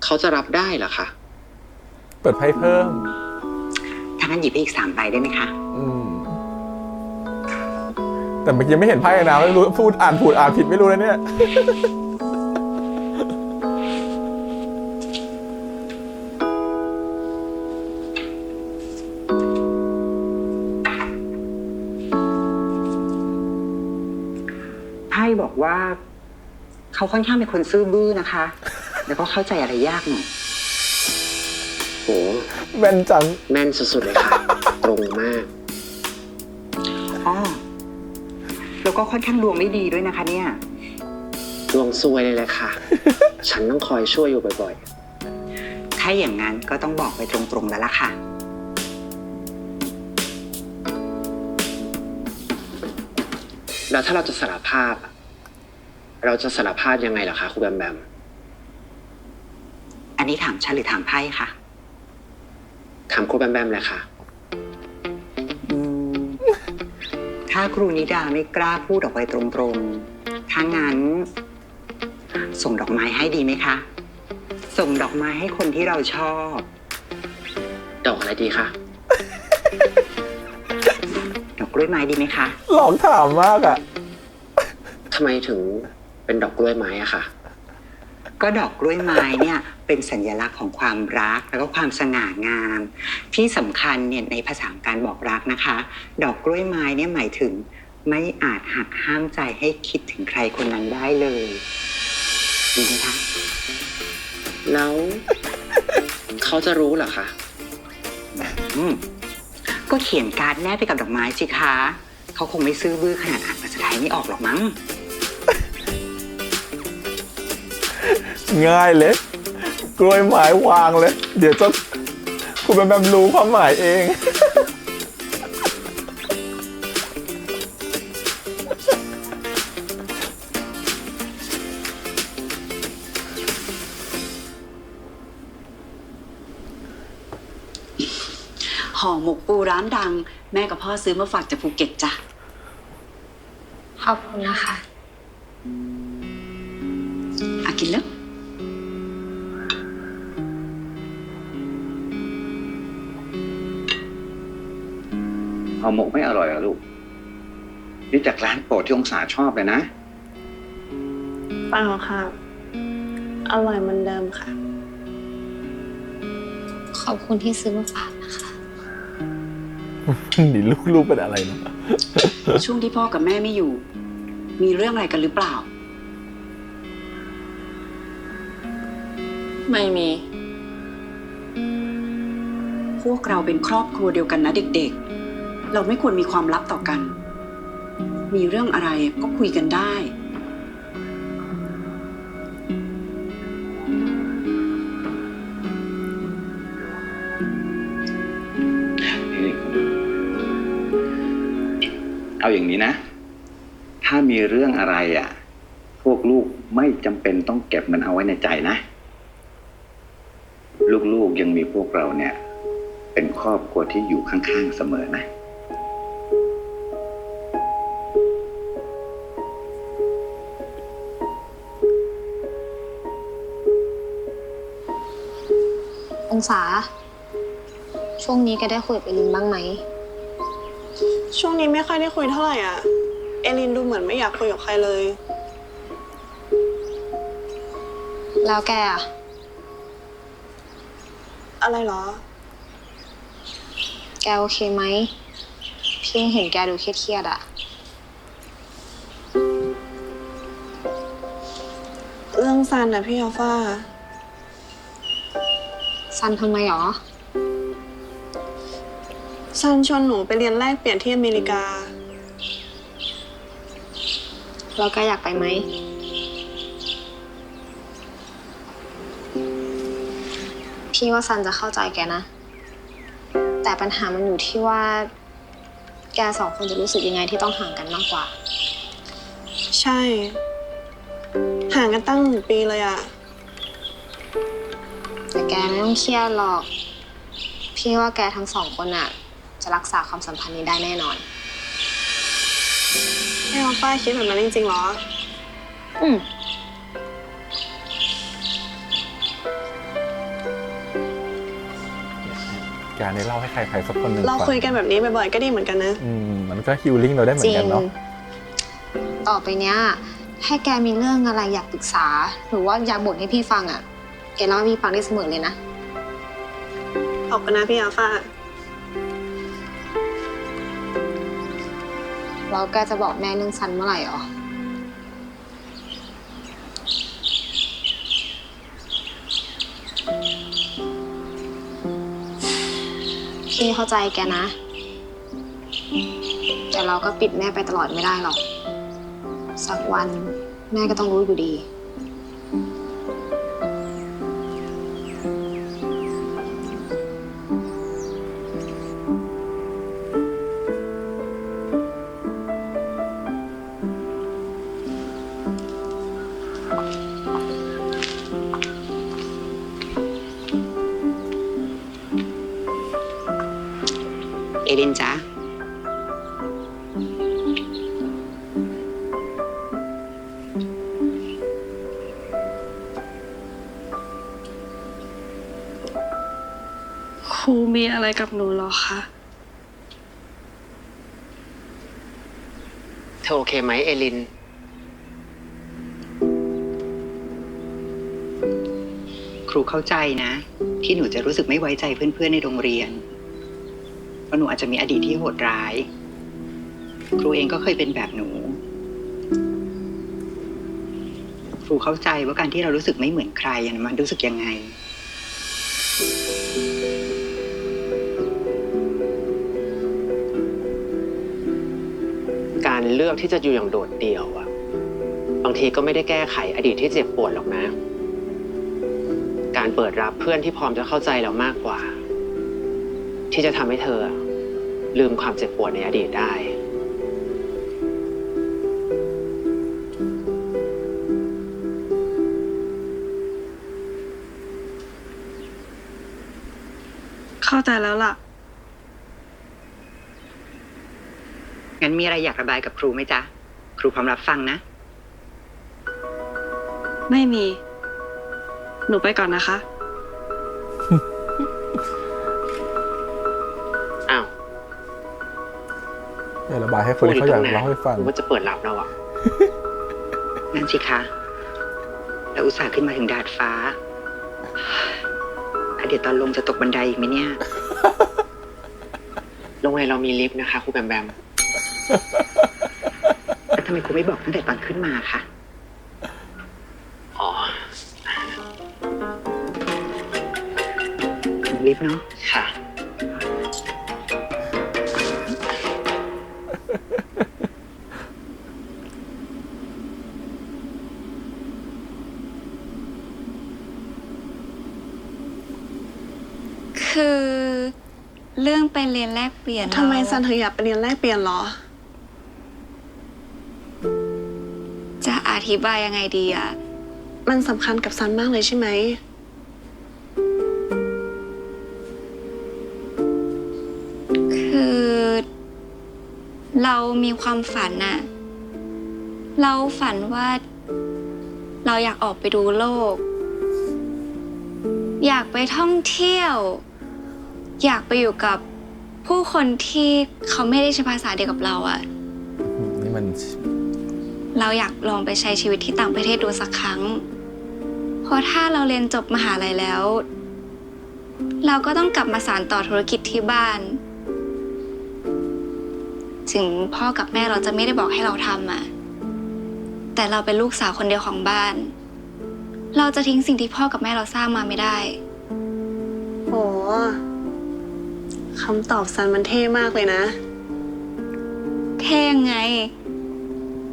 เขาจะรับได้เหรอคะ เปิดไพ่เพิ่ม ถ้างั้นหยิบไปอีก3 ใบได้ไหมคะ แต่เมื่อกี้ไม่เห็นไพ่นะไม่รู้พูดอ่านผิดไม่รู้เลยเนี่ย ไพ่บอกว่าเขาค่อนข้างเป็นคนซื่อบื้อนะคะ แล้วก็เข้าใจอะไรยากหน่อย โห แม่นจัง แม่นสุดๆเลยค่ะ ตรงมาก อ๋อแล้วก็ค่อนข้างดวงไม่ดีด้วยนะคะเนี่ย ดวงซวยเลยแหละค่ะ ฉันต้องคอยช่วยอยู่บ่อย ถ้าอย่างนั้นก็ต้องบอกไปตรงๆแล้วล่ะค่ะ ๆ แล้วถ้าเราจะสารภาพอะเราจะสารภาพยังไงล่ะคะครูแบมแบม อันนี้ถามฉันหรือถามไพ่คะ ถามครูแบมแบมเลยค่ะ ถ้าครูนิดาไม่กล้าพูดออกไปตรงๆ ถ้างั้น ส่งดอกไม้ให้ดีไหมคะ ส่งดอกไม้ให้คนที่เราชอบ ดอกอะไรดีคะ ดอกกล้วยไม้ดีไหมคะ หลอกถามมากอะ ทำไมถึงเป็นดอกกล้วยไม้อะค่ะ ก็ดอกกล้วยไม้เนี่ยเป็นสัญลักษณ์ของความรักแล้วก็ความสง่างาม ที่สำคัญเนี่ยในภาษาการบอกรักนะคะ ดอกกล้วยไม้เนี่ยหมายถึงไม่อาจหักห้ามใจให้คิดถึงใครคนนั้นได้เลยดีไหมคะ แล้ว เขาจะรู้เหรอคะ ก็เขียนการ์ดแนบไปกับดอกไม้สิคะ เขาคงไม่ซื่อบื้อขนาดอ่านภาษาไทยไม่ออกหรอกมั้ง ง่ายเลย กล้วยไม้วางเลย เดี๋ยวจะ คุณแบมรู้ความหมายเอง ห่อหมกปูร้านดัง แม่กับพ่อซื้อมาฝากจากภูเก็ตจ้ะ ขอบคุณนะคะ กินแล้ว ห่อหมกไม่อร่อยเหรอลูก นี่จากร้านโปรดที่องศาชอบเลยนะ เปล่าค่ะ อร่อยเหมือนเดิมค่ะ ขอบคุณที่ซื้อมาฝากนะคะ นี่ลูกเป็นอะไรเนาะ ช่วงที่พ่อกับแม่ไม่อยู่ มีเรื่องอะไรกันหรือเปล่า ไม่มี พวกเราเป็นครอบครัวเดียวกันนะเด็กๆ เราไม่ควรมีความลับต่อกัน มีเรื่องอะไรก็คุยกันได้ เอาอย่างนี้นะ ถ้ามีเรื่องอะไรพวกลูกไม่จำเป็นต้องเก็บมันเอาไว้ในใจนะ ลูกๆยังมีพวกเราเนี่ย เป็นครอบครัวที่อยู่ข้างๆเสมอนะ องศา ช่วงนี้แกได้คุยกับเอลินบ้างไหม ช่วงนี้ไม่ค่อยได้คุยเท่าไหร่อ่ะ เอลินดูเหมือนไม่อยากคุยกับใครเลย แล้วแกอะ อะไรเหรอ แกโอเคไหม พี่เห็นแกดูเครียดๆอะ เรื่องซันอะพี่อัลฟา ซันทำไมหรอ ซันชวนหนูไปเรียนแลกเปลี่ยนที่อเมริกา แล้วแกอยากไปไหม พี่ว่าซันจะเข้าใจแกนะ แต่ปัญหามันอยู่ที่ว่า แกสองคนจะรู้สึกยังไงที่ต้องห่างกันมากกว่า ใช่ ห่างกันตั้ง1 ปีเลยอะ แต่แกไม่ต้องเครียดหรอก พี่ว่าแกทั้งสองคนอะจะรักษาความสัมพันธ์นี้ได้แน่นอน พี่อัลฟาคิดแบบนั้นจริงๆเหรอ อืม การได้เล่าให้ใครๆสักคนหนึ่ง เรา ฟัง คุยกันแบบนี้บ่อยๆก็ดีเหมือนกันนะ มันก็ฮีลลิ่งเราได้เหมือนกันเนาะ ต่อไปเนี้ยถ้าแกมีเรื่องอะไรอยากปรึกษา หรือว่าอยากบ่นให้พี่ฟังอะแกเล่าให้พี่ฟังได้เสมอเลยนะ ขอบคุณนะพี่อัลฟา แล้วแกจะบอกแม่เรื่องซันเมื่อไหร่หรอ พี่เข้าใจแกนะ แต่เราก็ปิดแม่ไปตลอดไม่ได้หรอก สักวันแม่ก็ต้องรู้อยู่ดี เอลินจ๊ะ ครูมีอะไรกับหนูเหรอคะ เธอโอเคไหมเอลิน ครูเข้าใจนะ ที่หนูจะรู้สึกไม่ไว้ใจเพื่อนๆในโรงเรียน เพราะหนูอาจจะมีอดีตที่โหดร้าย ครูเองก็เคยเป็นแบบหนู ครูเข้าใจว่าการที่เรารู้สึกไม่เหมือนใครมันรู้สึกยังไง การเลือกที่จะอยู่อย่างโดดเดี่ยวอะบางทีก็ไม่ได้แก้ไขอดีตที่เจ็บปวดหรอกนะ การเปิดรับเพื่อนที่พร้อมจะเข้าใจเรามากกว่า ที่จะทำให้เธอลืมความเจ็บปวดในอดีตได้ เข้าใจแล้วล่ะ งั้นมีอะไรอยากระบายกับครูไหมจ๊ะ ครูพร้อมรับฟังนะ ไม่มี หนูไปก่อนนะคะ อ้าว อย่าระบายให้คนที่เขาอยากเล่าให้ฟัง หรือว่าจะเปิดรับเราอ่ะ นั่นสิคะแล้วอุตส่าห์ขึ้นมาถึงดาดฟ้าเดี๋ยวตอนลงจะตกบันไดอีกไหมเนี่ย โรงเรียนเรามีลิฟต์นะคะครูแบมแบม แล้วทำไมครูไม่บอกตั้งแต่ตอนขึ้นมาคะ อ๋อ ลิฟต์เนาะ ค่ะ คือเรื่องไปเรียนแลกเปลี่ยน ทำไม เรา ซันถึงอยากไปเรียนแลกเปลี่ยนเหรอ จะอธิบายยังไงดีอะ มันสำคัญกับซันมากเลยใช่ไหม คือเรามีความฝันอะเราฝันว่าเราอยากออกไปดูโลก อยากไปท่องเที่ยว อยากไปอยู่กับผู้คนที่เขาไม่ได้ใช้ภาษาเดียวกับเราอะ นี่มัน เราอยากลองไปใช้ชีวิตที่ต่างประเทศดูสักครั้ง เพราะถ้าเราเรียนจบมหาลัยแล้ว เราก็ต้องกลับมาสานต่อธุรกิจที่บ้าน ถึงพ่อกับแม่เราจะไม่ได้บอกให้เราทำอะแต่เราเป็นลูกสาวคนเดียวของบ้าน เราจะทิ้งสิ่งที่พ่อกับแม่เราสร้างมาไม่ได้ โห คำตอบซันมันเท่มากเลยนะ เท่ยังไง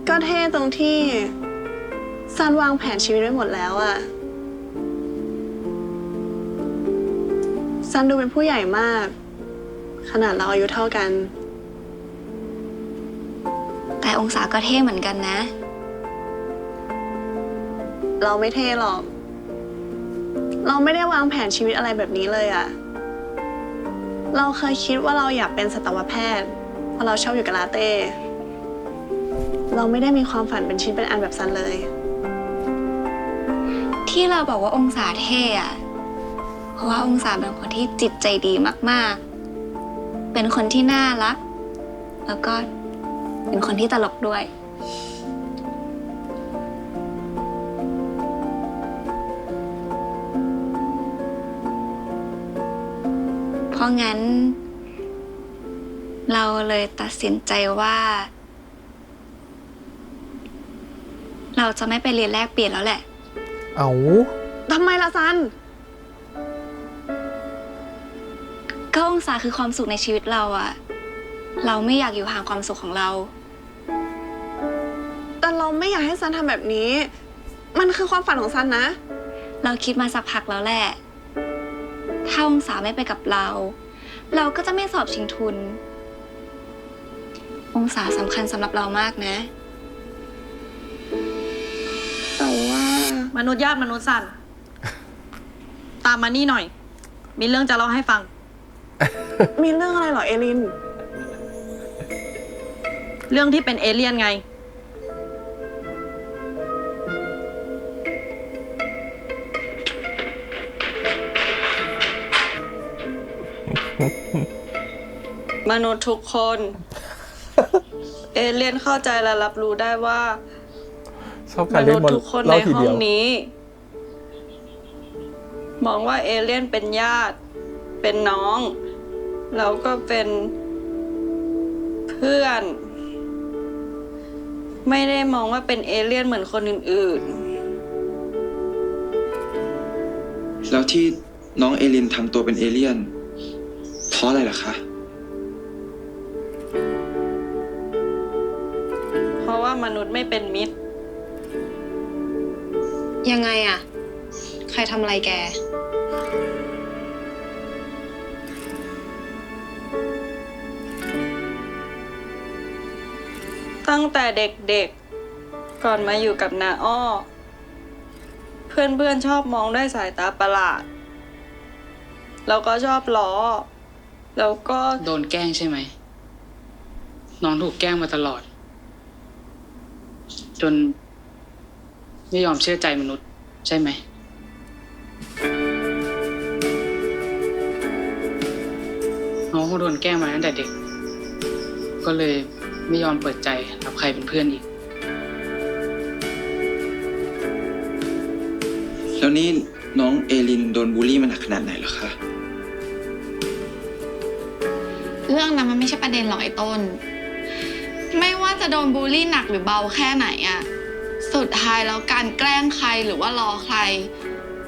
ก็เท่ตรงที่ซันวางแผนชีวิตไว้หมดแล้วอะซันดูเป็นผู้ใหญ่มาก ขนาดเราอายุเท่ากัน แต่องศาก็เท่เหมือนกันนะ เราไม่เท่หรอก เราไม่ได้วางแผนชีวิตอะไรแบบนี้เลยอะเราเคยคิดว่าเราอยากเป็นสัตวแพทย์เพราะเราชอบอยู่กับลาเต้ เราไม่ได้มีความฝันเป็นชิ้นเป็นอันแบบซันเลย ที่เราบอกว่าองศาเท่อะเพราะว่าองศาเป็นคนที่จิตใจดีมากๆ เป็นคนที่น่ารัก แล้วก็เป็นคนที่ตลกด้วย เพราะงั้น เราเลยตัดสินใจว่า เราจะไม่ไปเรียนแลกเปลี่ยนแล้วแหละ เอา ทำไมล่ะซัน ก็องศาคือความสุขในชีวิตเราอะเราไม่อยากอยู่ห่างความสุขของเรา แต่เราไม่อยากให้ซันทำแบบนี้ มันคือความฝันของซันนะ เราคิดมาสักพักแล้วแหละ ถ้าองศาไม่ไปกับเรา เราก็จะไม่สอบชิงทุน องศาสำคัญสำหรับเรามากนะ แต่ว่า มนุษย์ยากมนุษย์สั่น ตามมานี่หน่อย มีเรื่องจะเล่าให้ฟัง มีเรื่องอะไรเหรอเอลิน เรื่องที่เป็นเอเลี่ยนไง มนุษย์ทุกคน เอเลี่ยนเข้าใจและรับรู้ได้ว่า ชอบการเล่นบอล ทุกคนใน เล่าที ห้อ เดี ง ยว นี้ มองว่าเอเลี่ยนเป็นญาติ เป็นน้อง แล้วก็เป็นเพื่อน ไม่ได้มองว่าเป็นเอเลี่ยนเหมือนคนอื่น แล้วที่น้องเอลินทำตัวเป็นเอเลี่ยน เพราะอะไรล่ะคะ ๆ เพราะว่ามนุษย์ไม่เป็นมิตร ยังไงอะใครทำอะไรแก ตั้งแต่เด็กๆ ก่อนมาอยู่กับน้าอ้อ เพื่อนๆชอบมองด้วยสายตาประหลาด แล้วก็ชอบล้อ แล้วก็ โดนแกล้งใช่ไหม น้องถูกแกล้งมาตลอด จนไม่ยอมเชื่อใจมนุษย์ใช่ไหม น้องก็โดนแกล้งมาตั้งแต่เด็ก ก็เลยไม่ยอมเปิดใจรับใครเป็นเพื่อนอีก แล้วนี่น้องเอลินโดนบูลลี่มันหนักขนาดไหนเหรอคะ เรื่องนั้นมันไม่ใช่ประเด็นหรอกไอ้ต้น ไม่ว่าจะโดนบูลลี่หนักหรือเบาแค่ไหนอะสุดท้ายแล้วการแกล้งใครหรือว่ารอใคร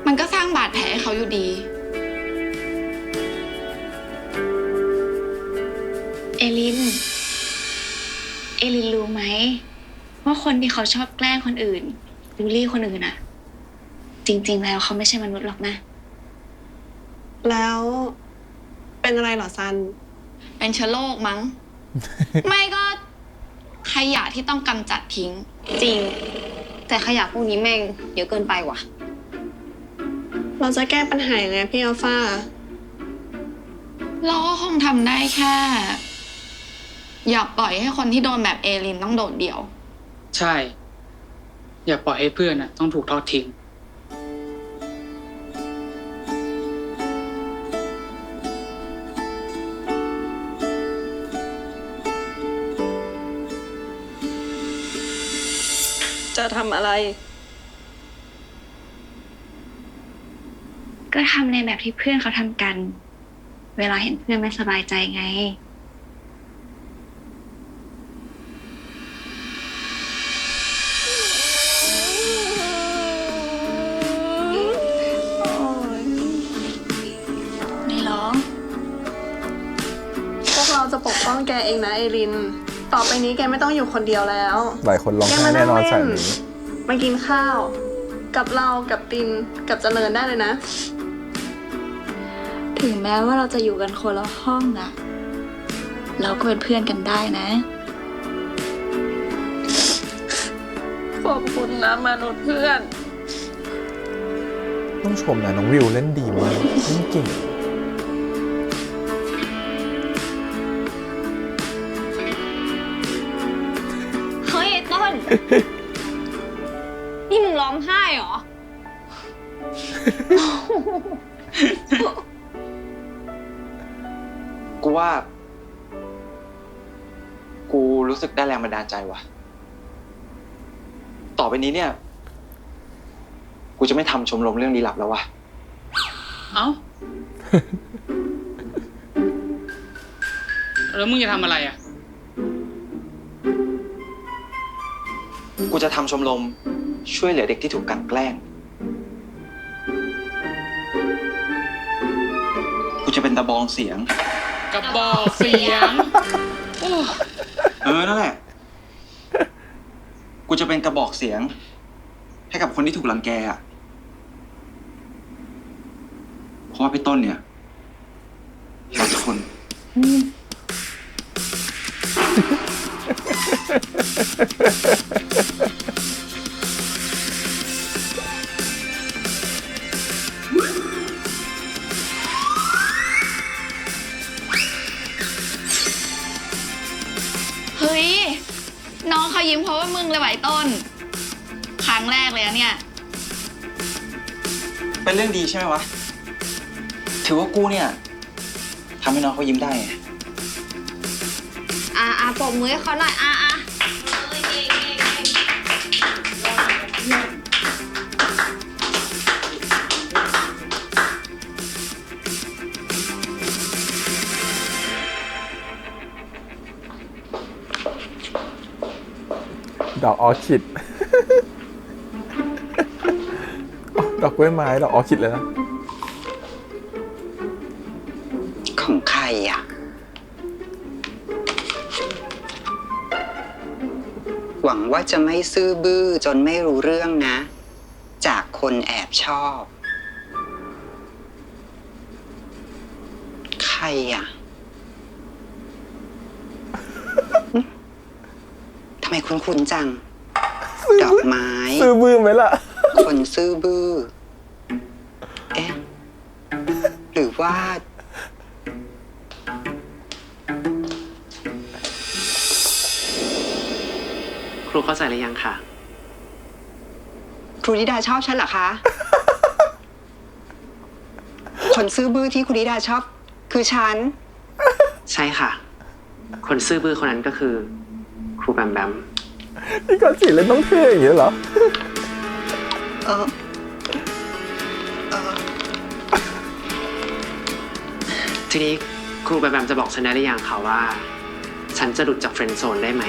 มันก็สร้างบาดแผลให้เขาอยู่ดี เอลินรู้ไหมว่าคนที่เขาชอบแกล้งคนอื่นบูลลี่คนอื่นอะจริงๆแล้วเขาไม่ใช่มนุษย์หรอกนะ แล้วเป็นอะไรเหรอซัน เป็นเชื้อโรคมั้ง ไม่ก็ขยะที่ต้องกำจัดทิ้ง จริง แต่ขยะพวกนี้แม่งเยอะเกินไปว่ะ เราจะแก้ปัญหายังไงพี่อัลฟา เราก็คงทำได้แค่ อย่าปล่อยให้คนที่โดนแบบเอลินต้องโดดเดี่ยว ใช่ อย่าปล่อยให้เพื่อนต้องถูกทอดทิ้ง จะทำอะไร ก็ทำในแบบที่เพื่อนเขาทำกัน เวลาเห็นเพื่อนไม่สบายใจไง ไม่ร้อง พวกเราจะปกป้องแกเองนะเอลิน ต่อไปนี้แกไม่ต้องอยู่คนเดียวแล้ว หลายคนร้อง แก ไห้ มา แน่ นั่ง นอน เล่ ฉาก น นี้ มากินข้าว กับเรา กับติน กับเจริญได้เลยนะ ถึงแม้ว่าเราจะอยู่กันคนละห้องนะเราก็เป็นเพื่อนกันได้นะ ขอบคุณนะมนุษย์เพื่อน ต้องชมนะน้องวิวเล่นดีมากเล่นเก่ง เฮ้ยไอ้ต้น นี่มึงร้องไห้เหรอ กูว่า กูรู้สึกได้แรงบันดาลใจว่ะ ต่อไปนี้เนี่ย กูจะไม่ทำชมรมเรื่องลี้ลับแล้วว่ะ เอ้า แล้วมึงจะทำอะไรอ่ะ กูจะทำชมรมช่วยเหลือเด็กที่ถูกกลั่นแกล้ง กูจะเป็นตะบองเสียง กระบอกเสียง นั่นแหละ กูจะเป็นกระบอกเสียง ให้กับคนที่ถูกรังแกอ่ะ เพราะว่าพี่ต้นเนี่ยรักคน เฮ้ย น้องเขายิ้มเพราะว่ามึงเลยไหวต้น ครั้งแรกเลยอะเนี่ย เป็นเรื่องดีใช่ไหมวะ ถือว่ากูเนี่ยทำให้น้องเขายิ้มได้ไง ปรบมือให้เขาหน่อย ดอกออร์คิด ดอกกล้วยไม้ดอกออร์คิดเลยนะ ของใครอ่ะ หวังว่าจะไม่ซื่อบื้อจนไม่รู้เรื่องนะ จากคนแอบชอบ ใครอ่ะ ทำไม มคุ้นๆจัง ดอกไม้ ซื้อบื้อไหมล่ะ คนซื่อบื้อ เอ๊ะ หรือว่า ครูเข้าใจหรือยังคะ ครูนิดาชอบฉันเหรอคะ คนซื่อบื้อที่ครูนิดาชอบ คือฉัน ใช่ค่ะ คนซื่อบื้อคนนั้นก็คือ ครูแบมแบม นี่ก่อนสิเล่นต้องเท่อย่างนี้เหรอ เออ ทีนี้ครูแบมแบมจะบอกฉันได้หรือยังคะว่า ฉันจะหลุดจากเฟรนด์โซนได้ไหม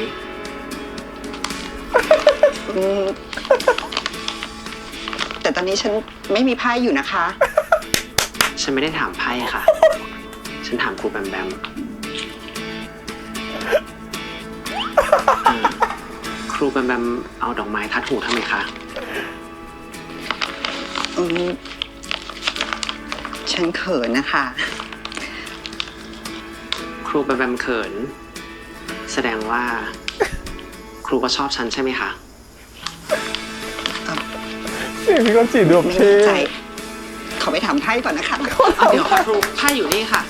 แต่ตอนนี้ฉันไม่มีไพ่อยู่นะคะ ฉันไม่ได้ถามไพ่ค่ะ ฉันถามครูแบมแบมครูแบมแบมเอาดอกไม้ทัดหูทำไมคะ ฉันเขินนะคะ ครูแบมแบมเขิน แสดงว่า ครูก็ชอบฉันใช่ไหมคะ เสียงพี่ก้อนจีดูเท่ ขอไปถามไพ่ก่อนนะคะ เดี๋ยวค่ะครูไพ่อยู่นี่ค่ะ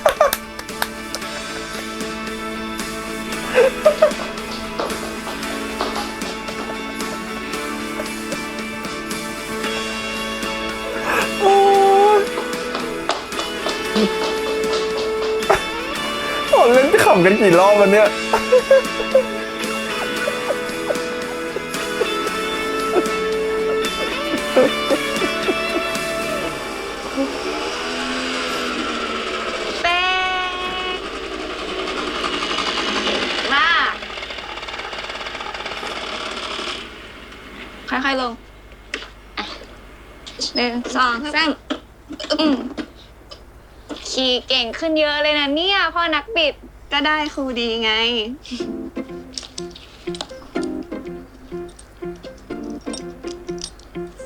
โอ้ยเล่นขำกันกี่รอบวันเนี้ย เป๊มากค่อยๆลง1 2 3ขี่เก่งขึ้นเยอะเลยนะเนี่ยพ่อนักบิด ก็ได้ครูดีไง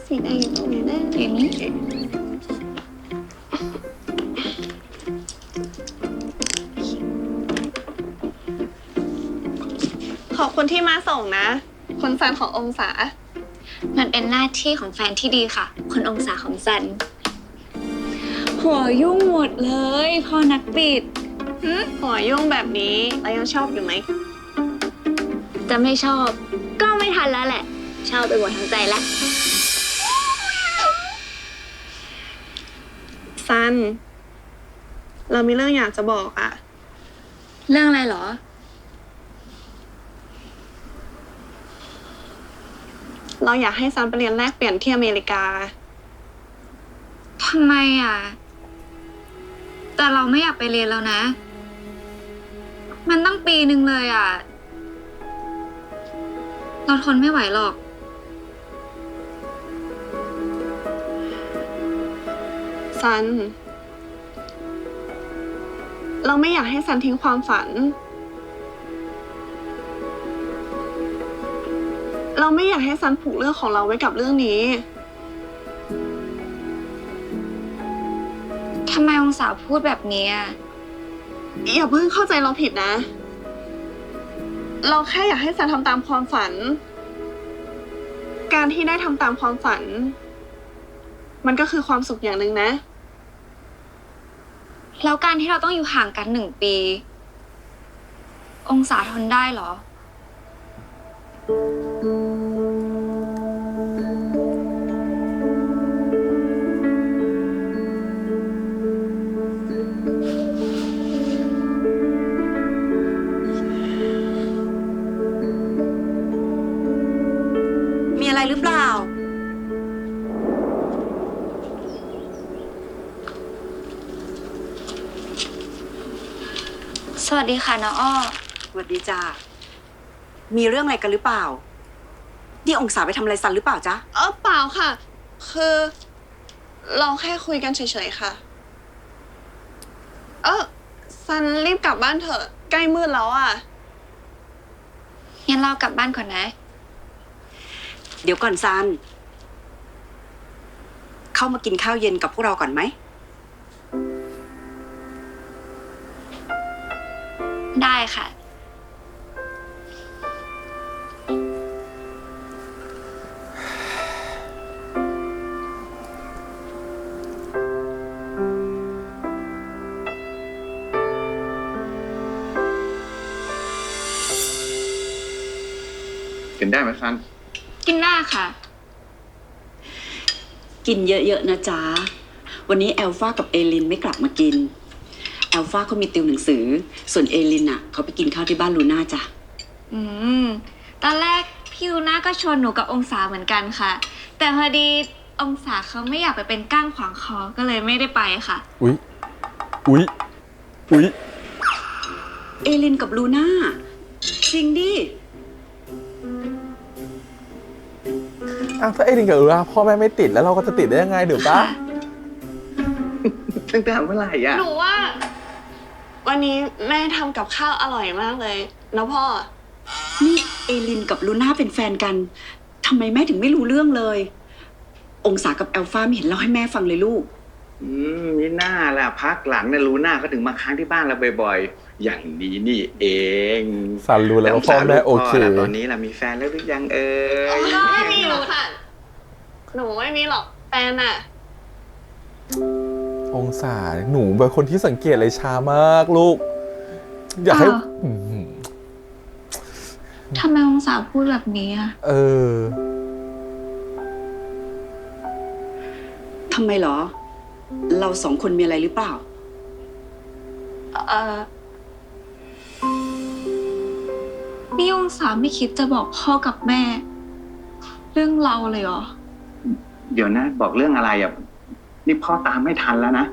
สีแดงอยู่ตรงนี้ได้ อย่างนี้ ขอบคุณที่มาส่งนะ คุณซันขององศา มันเป็นหน้าที่ของแฟนที่ดีค่ะ คนองศาของซัน หัวยุ่งหมดเลยพ่อนักบิด หัวยุ่งแบบนี้เรายังชอบอยู่ไหม จะไม่ชอบ ก็ไม่ทันแล้วแหละ ชอบไปหมดทั้งใจแล้ว ซัน เรามีเรื่องอยากจะบอกอะ เรื่องอะไรเหรอ เราอยากให้ซันไปเรียนแลกเปลี่ยนที่อเมริกา ทำไมอ่ะ แต่เราไม่อยากไปเรียนแล้วนะ มันตั้งปีหนึ่งเลยอ่ะ เราทนไม่ไหวหรอก ซัน เราไม่อยากให้ซันทิ้งความฝัน เราไม่อยากให้ซันผูกเรื่องของเราไว้กับเรื่องนี้ ทำไมองศาพูดแบบนี้อ่ะ อย่าเพิ่งเข้าใจเราผิดนะ เราแค่อยากให้ซันทำตามความฝัน การที่ได้ทำตามความฝัน มันก็คือความสุขอย่างหนึ่งนะ แล้วการที่เราต้องอยู่ห่างกัน1 ปี องศาทนได้เหรอ มีอะไรหรือเปล่า สวัสดีค่ะน้าอ้อ สวัสดีจ้ามีเรื่องอะไรกันหรือเปล่า นี่องศาไปทำอะไรซันหรือเปล่าจ๊ะ เปล่าค่ะ คือเราแค่คุยกันเฉยๆค่ะ ซันรีบกลับบ้านเถอะ ใกล้มืดแล้วอ่ะ งั้นเรากลับบ้านก่อนนะ เดี๋ยวก่อนซัน เข้ามากินข้าวเย็นกับพวกเราก่อนไหม ได้ค่ะ กินได้ไหมซัน กินได้ค่ะ กินเยอะๆนะจ๊ะ วันนี้แอลฟากับเอลินไม่กลับมากิน แอลฟาเขามีติวหนังสือ ส่วนเอลินอ่ะเขาไปกินข้าวที่บ้านลูน่าจ้ะ อืม ตอนแรกพี่ลูน่าก็ชวนหนูกับองศาเหมือนกันค่ะ แต่พอดีองศาเขาไม่อยากไปเป็นก้างขวางคอ ก็เลยไม่ได้ไปค่ะ อุ๊ย อุ๊ย อุ๊ย เอลินกับลูน่าจริงดิ ถ้าเอลินกับพ่อแม่ไม่ติดแล้วเราก็จะติดได้ยังไงเดี๋ยวปะ ตั้งแต่เมื่อไหร่อ่ะ หนูว่า วันนี้แม่ทำกับข้าวอร่อยมากเลยนะพ่อ นี่เอลินกับลูน่าเป็นแฟนกันทำไมแม่ถึงไม่รู้เรื่องเลย องศากับแอลฟาไม่เห็นเล่าให้แม่ฟังเลยลูก นี่น่าล่ะพักหลังเนี่ยรู้หน้าก็ถึงมาค้างที่บ้านเราบ่อยๆ อย่างนี้นี่เอง ซันรู้แล้วว่าพ่อแม่โอเค แล้วตอนนี้ล่ะมีแฟนแล้วหรือยังไม่มีหรอกค่ะ หนูไม่มีหรอกแฟนอะ องศาหนูเป็นคนที่สังเกตเลยช้ามากลูก อยากให้ ทำไมองศาพูดแบบนี้อ่ะ ทำไมเหรอ เราสองคนมีอะไรหรือเปล่า นี่องศาไม่คิดจะบอกพ่อกับแม่ เรื่องเราเลยเหรอ เดี๋ยวนะบอกเรื่องอะไรอ่ะ นี่พ่อตามไม่ทันแล้วนะ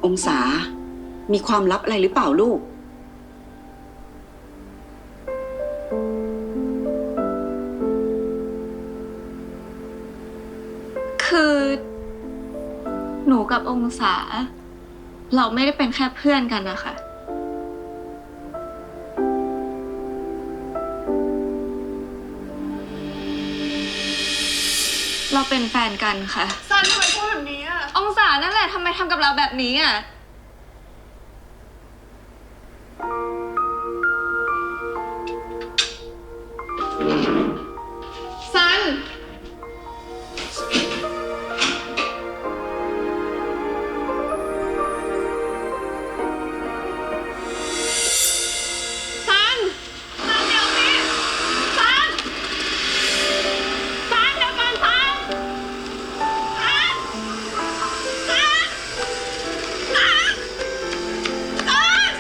องศา มีความลับอะไรหรือเปล่าลูก คือหนูกับองศา เราไม่ได้เป็นแค่เพื่อนกันนะคะ เราเป็นแฟนกันค่ะ ซันทำไมพูดแบบนี้อะ องศานั่นแหละทำไมทำกับเราแบบนี้อ่ะ ซัน ซัน ซันเดี๋ยวสิซัน ซันเดี๋ยวก่อนซัน ซัน ซัน ซัน ซัน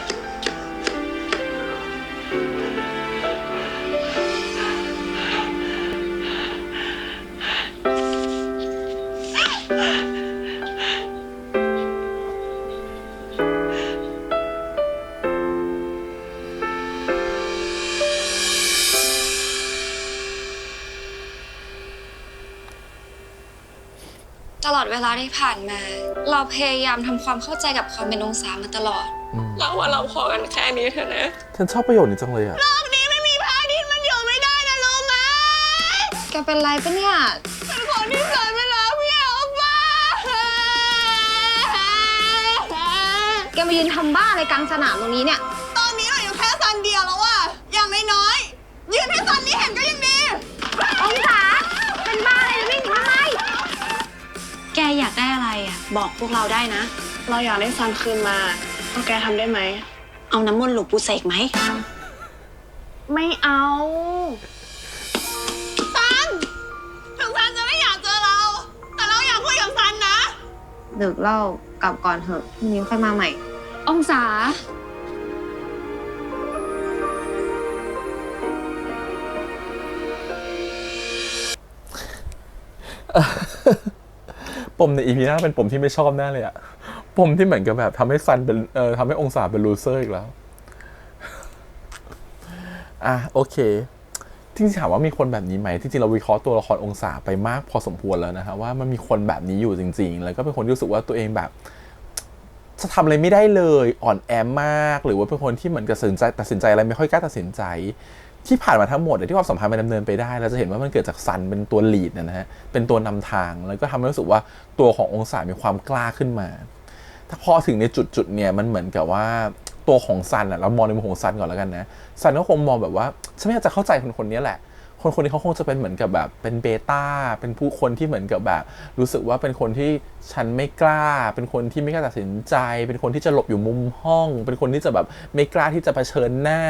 ตลอดเวลาที่ผ่านมา เราพยายามทำความเข้าใจกับความเป็นองศามาตลอด เราว่าเราพอกันแค่นี้เถอะนะ ฉันชอบประโยคนี้จังเลยอะ โลกนี้ไม่มีพระอาทิตย์มันอยู่ไม่ได้นะรู้ไหม แกเป็นไรปะเนี่ย เป็นคนที่เคยไม่รักพี่ออกมา แกมายืนทำบ้าอะไรกลางสนามตรงนี้เนี่ย ตอนนี้เราอยู่แค่ซันเดียวแล้วอะอย่างน้อยๆยืนให้ซันนี่เห็นก็ยังดี องศาเป็นบ้าอะไรวิ่งหนีทำไม แกอยากได้อะไรอ่ะ บอกพวกเราได้นะ เราอยากได้ซันคืนมาพวกแกทำได้ไหม เอาน้ำมนต์หลวงปู่เสกไหม ไม่เอา ซัน ถึงซันจะไม่อยากเจอเรา แต่เราอยากคุยกับซันนะ ดึกเล่ากลับก่อนเถอะพรุ่งนี้ค่อยมาใหม่ องศา ปมในอีพีหน้าเป็นปมที่ไม่ชอบแน่เลยอะปมที่เหมือนกับแบบทำให้ซันเป็นทำให้องศาเป็นลูเซอร์อีกแล้ว โอเคจริงๆถามว่ามีคนแบบนี้ไหมที่จริงเราวิเคราะห์ตัวละครองศาไปมากพอสมควรแล้วนะฮะว่ามันมีคนแบบนี้อยู่จริงๆแล้วก็เป็นคนที่รู้สึกว่าตัวเองแบบจะทำอะไรไม่ได้เลยอ่อนแอมากหรือว่าเป็นคนที่เหมือนกับตัดสินใจอะไรไม่ค่อยกล้าตัดสินใจที่ผ่านมาทั้งหมดที่ความสัมพันธ์มันดำเนินไปได้เราจะเห็นว่ามันเกิดจากซันเป็นตัวลีดนะฮะเป็นตัวนำทางแล้วก็ทำให้รู้สึกว่าตัวขององศามีความกล้าขึ้นมาถ้าพอถึงในจุดเนี่ยมันเหมือนกับว่าตัวของซันเรามองในมุมของซันก่อนแล้วกันนะซันก็คงมองแบบว่าฉันไม่อยากจะเข้าใจคนนี้แหละคนนี้เขาคงจะเป็นเหมือนกับแบบเป็นเบต้าเป็นผู้คนที่เหมือนกับแบบรู้สึกว่าเป็นคนที่ฉันไม่กล้าเป็นคนที่ไม่กล้าตัดสินใจเป็นคนที่จะหลบอยู่มุมห้องเป็นคนที่จะแบบไม่กล้าที่จะเผชิญหน้า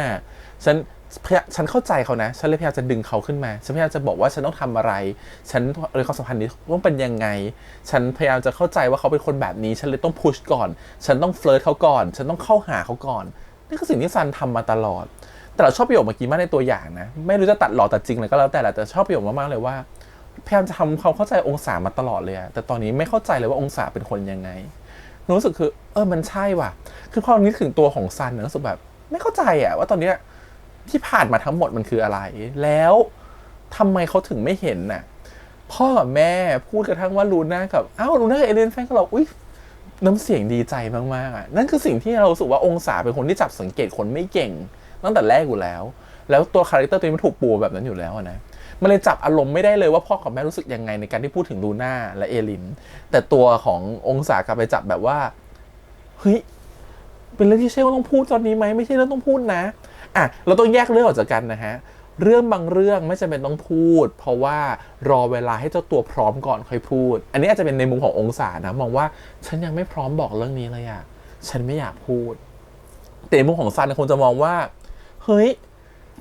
ฉันเข้าใจเขานะฉันเลยพยายามจะดึงเขาขึ้นมาฉันพยายามจะบอกว่าฉันต้องทำอะไรฉันเลยความสัมพันธ์นี้ต้องเป็นยังไงฉันพยายามจะเข้าใจว่าเขาเป็นคนแบบนี้ฉันเลยต้องพุชก่อนฉันต้องเฟลิร์ตเขาก่อนฉันต้องเข้าหาเขาก่อนนี่คือสิ่งที่ซันทำมาตลอดแต่เราชอบประโยคเมื่อกี้มากในตัวอย่างนะไม่รู้จะตัดหล่อตัดจริงอะไรก็แล้วแต่ชอบประโยคมากๆเลยว่าพยายามจะทำความเข้าใจองศามาตลอดเลยอะแต่ตอนนี้ไม่เข้าใจเลยว่าองศาเป็นคนยังไงรู้สึกคือมันใช่ว่ะคือพอนึกถึงตัวของซันรู้สึกแบบไม่เข้าใจอะว่าตอนเนี้ยที่ผ่านมาทั้งหมดมันคืออะไรแล้วทำไมเขาถึงไม่เห็นน่ะพ่อกับแม่พูดกระทั่งว่าลูน่ากับลูน่ากับเอเลนแฟนกับเราอุ๊ยน้ำเสียงดีใจมากๆอ่ะนั่นคือสิ่งที่เรารู้สึกว่าองศาเป็นคนที่จับสังเกตคนไม่เก่งตั้งแต่แรกอยู่แล้วตัวคาแรคเตอร์ตัวนี้มันถูกปูแบบนั้นอยู่แล้วนะมันเลยจับอารมณ์ไม่ได้เลยว่าพ่อกับแม่รู้สึกยังไงในการที่พูดถึงลูน่าและเอลินแต่ตัวขององศากลับไปจับแบบว่าเฮ้ยเป็นเรื่องที่ใช่ว่าต้องพูดตอนนี้ไหมไม่ใช่เรื่องต้องพูดนะเราต้องแยกเรื่องออกจากกันนะฮะเรื่องบางเรื่องไม่จำเป็นต้องพูดเพราะว่ารอเวลาให้เจ้าตัวพร้อมก่อนค่อยพูดอันนี้อาจจะเป็นในมุมขององศานะมองว่าฉันยังไม่พร้อมบอกเรื่องนี้เลยอะฉันไม่อยากพูดแต่ในมุมของซันคงจะมองว่าเฮ้ย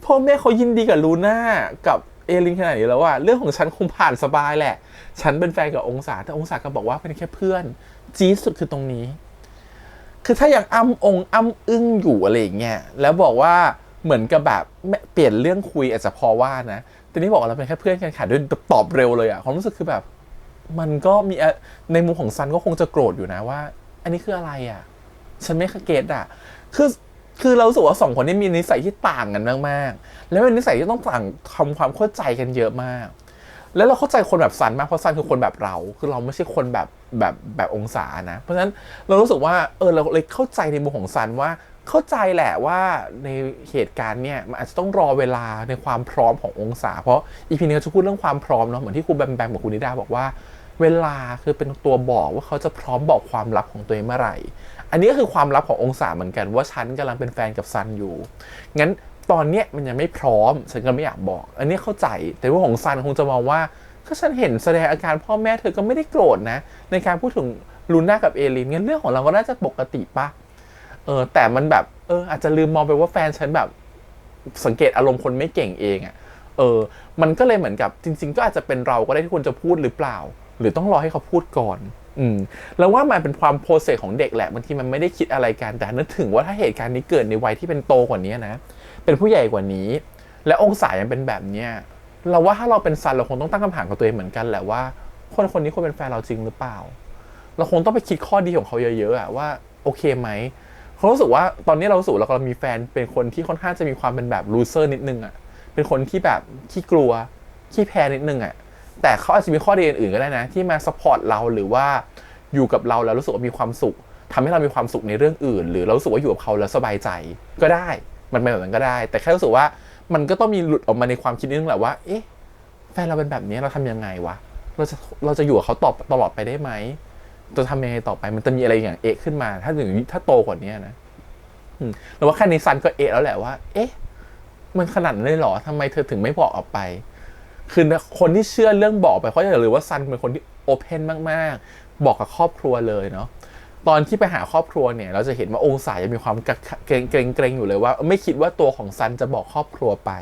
พ่อแม่เขายินดีกับลูน่ากับเอลินขนาดนี้แล้วว่าเรื่องของฉันคงผ่านสบายแหละฉันเป็นแฟนกับองศาแต่องศาก็บอกว่าเป็นแค่เพื่อนจี๊ดสุดคือตรงนี้คือถ้ายังอ้ำอึ้งอยู่อะไรอย่างเงี้ยแล้วบอกว่าเหมือนกับแบบเปลี่ยนเรื่องคุยอาจจะพอว่านะแต่นี่บอกเราเป็นแค่เพื่อนกันค่ะด้วยตอบเร็วเลยอะความรู้สึกคือแบบมันก็มีในมุมของซันก็คงจะโกรธอยู่นะว่าอันนี้คืออะไรอะฉันไม่เก็ตอะคือเรารู้สึกว่าสองคนนี้มีนิสัยที่ต่างกันมากๆแล้วเป็นนิสัยที่ต้องต่างทำความเข้าใจกันเยอะมากแล้วเราเข้าใจคนแบบซันมากเพราะซันคือคนแบบเราคือเราไม่ใช่คนแบบองศานะเพราะฉะนั้นเรารู้สึกว่าเราเลยเข้าใจในมุมของซันว่าเข้าใจแหละว่าในเหตุการณ์เนี่ยมันอาจจะต้องรอเวลาในความพร้อมขององศาเพราะอีพีนี้เขาจะพูดเรื่องความพร้อมเนาะเหมือนที่ครูแบมกับครูนิดาบอกว่าเวลาคือเป็นตัวบอกว่าเขาจะพร้อมบอกความลับของตัวเองเมื่อไหร่อันนี้ก็คือความลับขององศาเหมือนกันว่าฉันกำลังเป็นแฟนกับซันอยู่งั้นตอนเนี้ยมันยังไม่พร้อมฉันก็ไม่อยากบอกอันนี้เข้าใจแต่ว่าของซันคงจะมองว่าก็ฉันเห็นแสดงอาการพ่อแม่เธอก็ไม่ได้โกรธนะในการพูดถึงลูน่ากับเอลินงั้นเรื่องของเราก็น่าจะปกติปะแต่มันแบบอาจจะลืมมองไปว่าแฟนฉันแบบสังเกตอารมณ์คนไม่เก่งเองอ่ะมันก็เลยเหมือนกับจริงๆก็อาจจะเป็นเราก็ได้ที่ควรจะพูดหรือเปล่าหรือต้องรอให้เขาพูดก่อนแล้วว่ามันเป็นความโปรเซสของเด็กแหละบางทีมันไม่ได้คิดอะไรกันแต่นึกถึงว่าถ้าเหตุการณ์นี้เกิดในวัยที่เป็นโตกว่านี้นะเป็นผู้ใหญ่กว่านี้และองศายังเป็นแบบเนี้ยเราว่าถ้าเราเป็นซันเราคงต้องตั้งคำถามกับตัวเองเหมือนกันแหละว่าคนนี้ควรเป็นแฟนเราจริงหรือเปล่าเราคงต้องไปคิดข้อดีของเขาเยอะๆอะว่าโอเคไหมเขารู้สึกว่าตอนนี้เรารู้สึกเรากำลังมีแฟนเป็นคนที่ค่อนข้างจะมีความเป็นแบบลูเซอร์นิดนึงอะเป็นคนที่แบบขี้กลัวขี้แพ้นิดนึงอะแต่เขาอาจจะมีข้อดีอื่นๆก็ได้นะที่มาซัพพอร์ตเราหรือว่าอยู่กับเราแล้วรู้สึกว่ามีความสุขทำให้เรามีความสุขในเรื่องอื่นหรือเรารู้สึกว่าอยู่กับเขาแล้วสบายใจก็ได้มันเป็นแบบนั้นก็ได้แต่แค่รู้สึกว่ามันก็ต้องมีหลุดออกมาในความคิดนิดนึงแหละว่าแฟนเราเป็นแบบนี้เราทำยังไงวะเราจะอยู่กับเขาตลอดไปได้ไหมจะทำยังไงต่อไปมันจะมีอะไรอย่างขึ้นมาถ้าโตกว่านี้นะแล้วว่าแค่ในซันก็แล้วแหละว่ามันขนาดนั้นเลยเหรอทำไมเธอถึงไม่บอกออกไปคือคนที่เชื่อเรื่องบอกไปเพราะอย่าลืมว่าซันเป็นคนที่โอเพนมากๆบอกกับครอบครัวเลยเนาะตอนที่ไปหาครอบครัวเนี่ยเราจะเห็นว่าองศายังมีความเกรงอยู่เลยว่าไม่คิดว่าตัวของซันจะบอกครอบครัวไป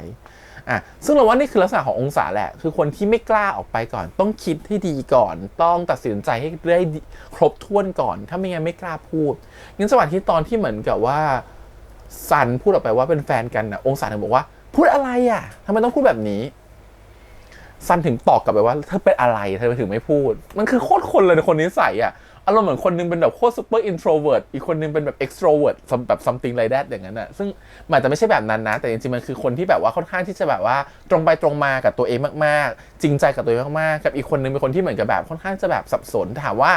ซึ่งเราว่านี่คือลักษณะขององศาแหละคือคนที่ไม่กล้าออกไปก่อนต้องคิดให้ดีก่อนต้องตัดสินใจให้ได้ครบถ้วนก่อนถ้าไม่งั้นไม่กล้าพูดงั้นจังหวะที่ตอนที่เหมือนกับว่าซันพูดออกไปว่าเป็นแฟนกันนะองศาถึงบอกว่าพูดอะไรทำไมต้องพูดแบบนี้ซันถึงตอบกลับไปว่าเธอเป็นอะไรเธอถึงไม่พูดมันคือโคตรคนเลยในคนนิสัยอารมณ์เหมือนคนนึงเป็นแบบโคตรซูเปอร์อินโทรเวิร์ตอีกคนนึงเป็นแบบเอ็กโทรเวิร์ตแบบ something like that อย่างนั้นซึ่งมันอาจจะไม่ใช่แบบนั้นนะแต่จริงๆมันคือคนที่แบบว่าค่อนข้างที่จะแบบว่าตรงไปตรงมากับตัวเองมากๆจริงใจกับตัวเองมากๆกับอีกคนนึงเป็นคนที่เหมือนกับแบบค่อนข้างจะแบบสับสนถามว่า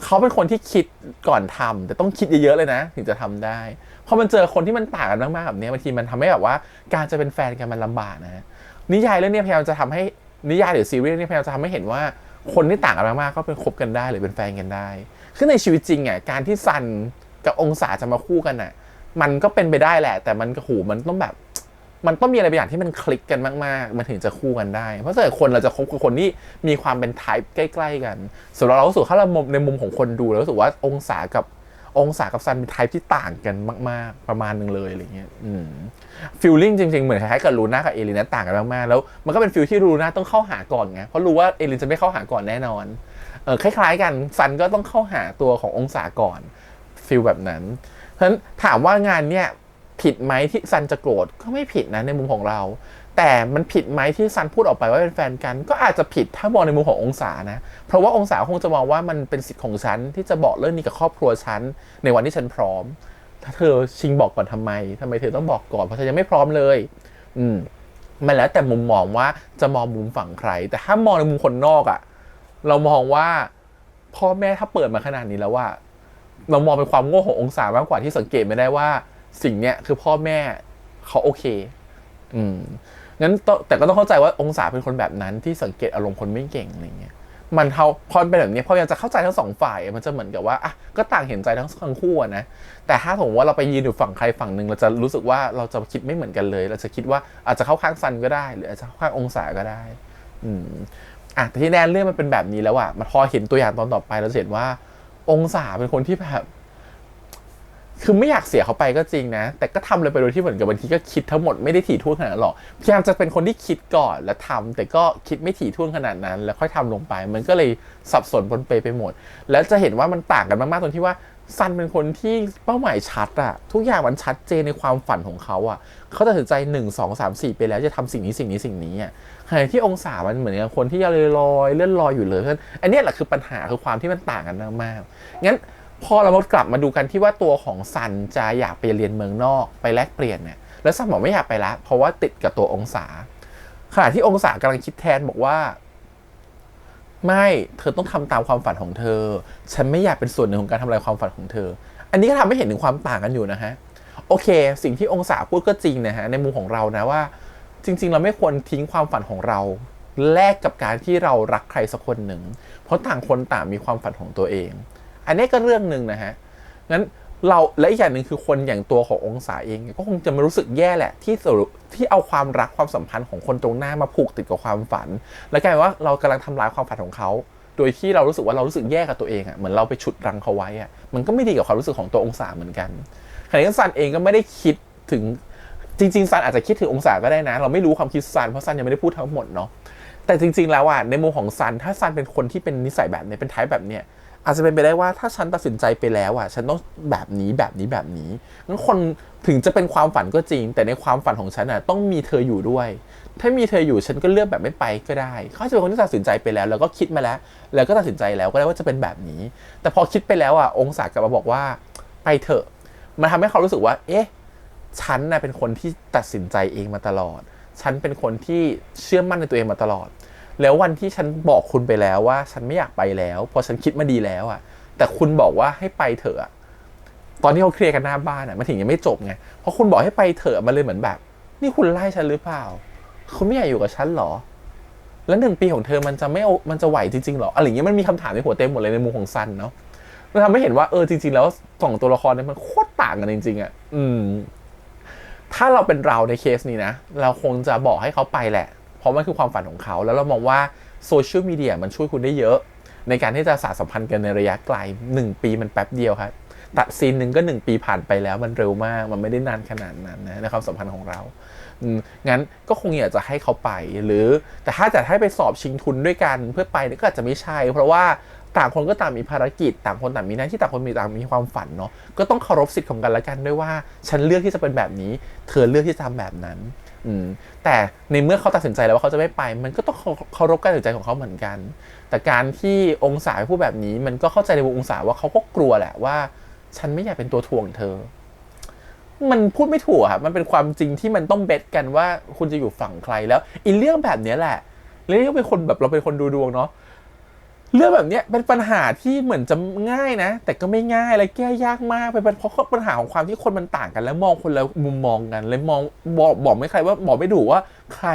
เขาเป็นคนที่คิดก่อนทำแต่ต้องคิดเยอะๆเลยนะถึงจะทำได้พอมันเจอคนที่มันต่างกันมากๆแบบนี้บางทีมันทำให้แบบว่าการจะเป็นแฟนกันมันลำบากนะนิยายเรื่องนี้พยายามจะทำให้นิยายหรือซีรีส์นี่พยายามจะทำให้เห็นว่าคนที่ต่างกันมากๆก็เป็นคบกันได้หรือเป็นแฟนกันได้คือในชีวิตจริงการที่ซันกับองศาจะมาคู่กันมันก็เป็นไปได้แหละแต่มันมันต้องแบบมันต้องมีอะไรบางอย่างที่มันคลิกกันมากๆมันถึงจะคู่กันได้เพราะส่วนคนเราจะคบกับคนที่มีความเป็นไทป์ใกล้ๆกันส่วนเรารู้สึกถ้าเราในมุมของคนดูเรารู้สึกว่าองศากับ องศากับซันเป็นไทป์ที่ต่างกันมากๆประมาณนึงเลยอะไรเงี้ยฟีลลิ่งจริงๆเหมือนคล้ายๆกับลูน่ากับเอลินนะต่างกันมากๆแล้วมันก็เป็นฟีลที่ลูน่าต้องเข้าหาก่อนไงเพราะรู้ว่าเอลินจะไม่เข้าหาก่อนแน่นอนคล้ายๆกันซันก็ต้องเข้าหาตัวขององศาก่อนฟีลแบบนั้นเพราะฉะนั้นถามว่างานเนี่ยผิดไหมที่ซันจะโกรธก็ไม่ผิดนะในมุมของเราแต่มันผิดไหมที่ซันพูดออกไปว่าเป็นแฟนกันก็อาจจะผิดถ้ามองในมุมขององศานะเพราะว่าองศาคงจะมองว่ามันเป็นสิทธิ์ของฉันที่จะบอกเรื่องนี้กับครอบครัวฉันในวันที่ฉันพร้อมถ้าเธอชิงบอกก่อนทำไมเธอต้องบอกก่อนเพราะเธอยังไม่พร้อมเลยมันแล้วแต่มุมมองว่าจะมองมุมฝั่งใครแต่ถ้ามองในมุมคนนอกอ่ะเรามองว่าพ่อแม่ถ้าเปิดมาขนาดนี้แล้วว่าเรามองเป็นความโง่ขององศามากกว่าที่สังเกตไม่ได้ว่าสิ่งเนี้ยคือพ่อแม่เขาโอเคงั้นแต่ก็ต้องเข้าใจว่าองศาเป็นคนแบบนั้นที่สังเกตอารมณ์คนไม่เก่งอะไรเงี้ยมันพอเป็นแบบนี้พอยังจะเข้าใจทั้งสองฝ่ายมันจะเหมือนกับว่าอ่ะก็ต่างเห็นใจทั้งคู่นะแต่ถ้าสมมติว่าเราไปยืนอยู่ฝั่งใครฝั่งหนึ่งเราจะรู้สึกว่าเราจะคิดไม่เหมือนกันเลยเราจะคิดว่าอาจจะเข้าข้างซันก็ได้หรืออาจจะเข้าข้างองศาก็ได้แต่ที่แน่เรื่องมันเป็นแบบนี้แล้วอ่ะมันพอเห็นตัวอย่างตอนต่อไปเราจะเห็นว่าองศาเป็นคนที่แบบคือไม่อยากเสียเขาไปก็จริงนะแต่ก็ทำเลยไปโดยที่เหมือนกับบางทีก็คิดทั้งหมดไม่ได้ถี่ถ้วนขนาดนั้นหรอกพยายามจะเป็นคนที่คิดก่อนแล้วทำแต่ก็คิดไม่ถี่ถ้วนขนาดนั้นแล้วค่อยทำลงไปมันก็เลยสับสนปนเปไปหมดแล้วจะเห็นว่ามันต่างกันมากๆตรงที่ว่าซันเป็นคนที่เป้าหมายชัดอะทุกอย่างมันชัดเจนในความฝันของเขาอะเขาตัดสินใจ1 2 3 4ไปแล้วจะทำสิ่งนี้อะขณะที่องศามันเหมือนกับคนที่ลอยเลื่อนลอยอยู่เลยเพราะฉะนั้นอันนี้แหละคือปัญหาคือความที่มันต่างกันมากๆงั้นพอเรากลับมาดูกันที่ว่าตัวของซันจะอยากไปเรียนเมืองนอกไปแลกเปลี่ยนเนี่ยแล้วซันบอกไม่อยากไปละเพราะว่าติดกับตัวองศาขณะที่องศากำลังคิดแทนบอกว่าไม่เธอต้องทำตามความฝันของเธอฉันไม่อยากเป็นส่วนหนึ่งของการทำลายความฝันของเธออันนี้ก็ทำให้เห็นถึงความต่างกันอยู่นะฮะโอเคสิ่งที่องศาพูดก็จริงนะฮะในมุมของเรานะว่าจริงๆเราไม่ควรทิ้งความฝันของเราแลกกับการที่เรารักใครสักคนหนึ่งเพราะต่างคนต่างมีความฝันของตัวเองอันนี้ก็เรื่องหนึ่งนะฮะงั้นเราและอีกอย่างหนึ่งคือคนอย่างตัวขององศาเองก็คงจะมารู้สึกแย่แหละที่เอาความรักความสัมพันธ์ของคนตรงหน้ามาผูกติดกับความฝันและกลายเป็นว่าเรากำลังทำลายความฝันของเขาโดยที่เรารู้สึกว่าเรารู้สึกแย่กับตัวเองอ่ะเหมือนเราไปฉุดรั้งเขาไว้อ่ะมันก็ไม่ดีกับความรู้สึกของตัวองศาเหมือนกันขณะที่ซันเองก็ไม่ได้คิดถึงจริงๆซันอาจจะคิดถึงองศาก็ได้นะเราไม่รู้ความคิดซันเพราะซันยังไม่ได้พูดทั้งหมดเนาะแต่จริงๆแล้วอ่ะในมุมของซันถ้าซันเป็นคนที่เป็นนิสัยแบบนี้เป็นไทป์แบบเนี้ยอาจจะเป็นไปได้ว่าถ้าฉันตัดสินใจไปแล้วอ่ะฉันต้องแบบนี้งั้นคนถึงจะเป็นความฝันก็จริงแต่ในความฝันของฉันอ่ะต้องมีเธออยู่ด้วยถ้ามีเธออยู่ฉันก็เลือกแบบไม่ไปก็ได้เขาจะเป็นคนที่ตัดสินใจไปแล้วแล้วก็คิดมาแล้วก็ตัดสินใจแล้วก็ได้ว่าจะเป็นแบบนี้แต่พอคิดไปแล้วอ่ะองศากลับมาบอกว่าไปเถอะมันทำให้เขารู้สึกว่าเอ๊ะฉันน่ะเป็นคนที่ตัดสินใจเองมาตลอดฉันเป็นคนที่เชื่อมั่นในตัวเองมาตลอดแล้ววันที่ฉันบอกคุณไปแล้วว่าฉันไม่อยากไปแล้วพอฉันคิดมาดีแล้วอ่ะแต่คุณบอกว่าให้ไปเถอะตอนที่เขาเคลียร์กันหน้าบ้านอ่ะมันถึงยังไม่จบไงเพราะคุณบอกให้ไปเถอะมันเลยเหมือนแบบนี่คุณไล่ฉันหรือเปล่าคุณไม่อยากอยู่กับฉันหรอแล้ว1 ปีของเธอมันจะไหวจริงๆหรออะไรอย่างเงี้ยมันมีคำถามในหัวเต็มหมดเลยในมุมของซันเนาะมันทำให้เห็นว่าจริงๆแล้ว2 ตัวละครเนี่ยมันโคตรต่างกันจริงๆอ่ะถ้าเราเป็นเราในเคสนี้นะเราคงจะบอกให้เขาไปแหละเพราะมันคือความฝันของเขาแล้วเรามองว่าโซเชียลมีเดียมันช่วยคุณได้เยอะในการที่จะสานสัมพันธ์กันในระยะไกล1 ปีมันแป๊บเดียวครับตัดซีนหนึ่งก็1 ปีผ่านไปแล้วมันเร็วมากมันไม่ได้นานขนาดนั้นนะในความสัมพันธ์ของเรางั้นก็คงอยากจะให้เขาไปหรือแต่ถ้าจะให้ไปสอบชิงทุนด้วยกันเพื่อไปก็อาจจะไม่ใช่เพราะว่าต่างคนก็ต่างมีภารกิจต่างคนต่างมีหน้าที่ต่างคนมีความฝันเนาะก็ต้องเคารพสิทธิ์ของกันและกันด้วยว่าฉันเลือกที่จะเป็นแบบนี้เธอเลือกที่จะทำแบบนั้นแต่ในเมื่อเขาตัดสินใจแล้วว่าเขาจะไม่ไปมันก็ต้องเคารพการตัดสินใจของเขาเหมือนกันแต่การที่องศาพูดแบบนี้มันก็เข้าใจในวงองศาว่าเขาก็กลัวแหละว่าฉันไม่อยากเป็นตัวถ่วงเธอมันพูดไม่ถูกครับมันเป็นความจริงที่มันต้องเบทกันว่าคุณจะอยู่ฝั่งใครแล้วอีเรื่องแบบนี้แหละเรื่องเป็นคนแบบเราเป็นคนดูดวงเนาะเรื่องแบบนี้เป็นปัญหาที่เหมือนจะง่ายนะแต่ก็ไม่ง่ายและแก้ยากมากเป็นเพราะปัญหาของความที่คนมันต่างกันแล้วมองคนละมุมมองกันเลยมองบอกไม่ใครว่าบอกไม่ถูกว่าใคร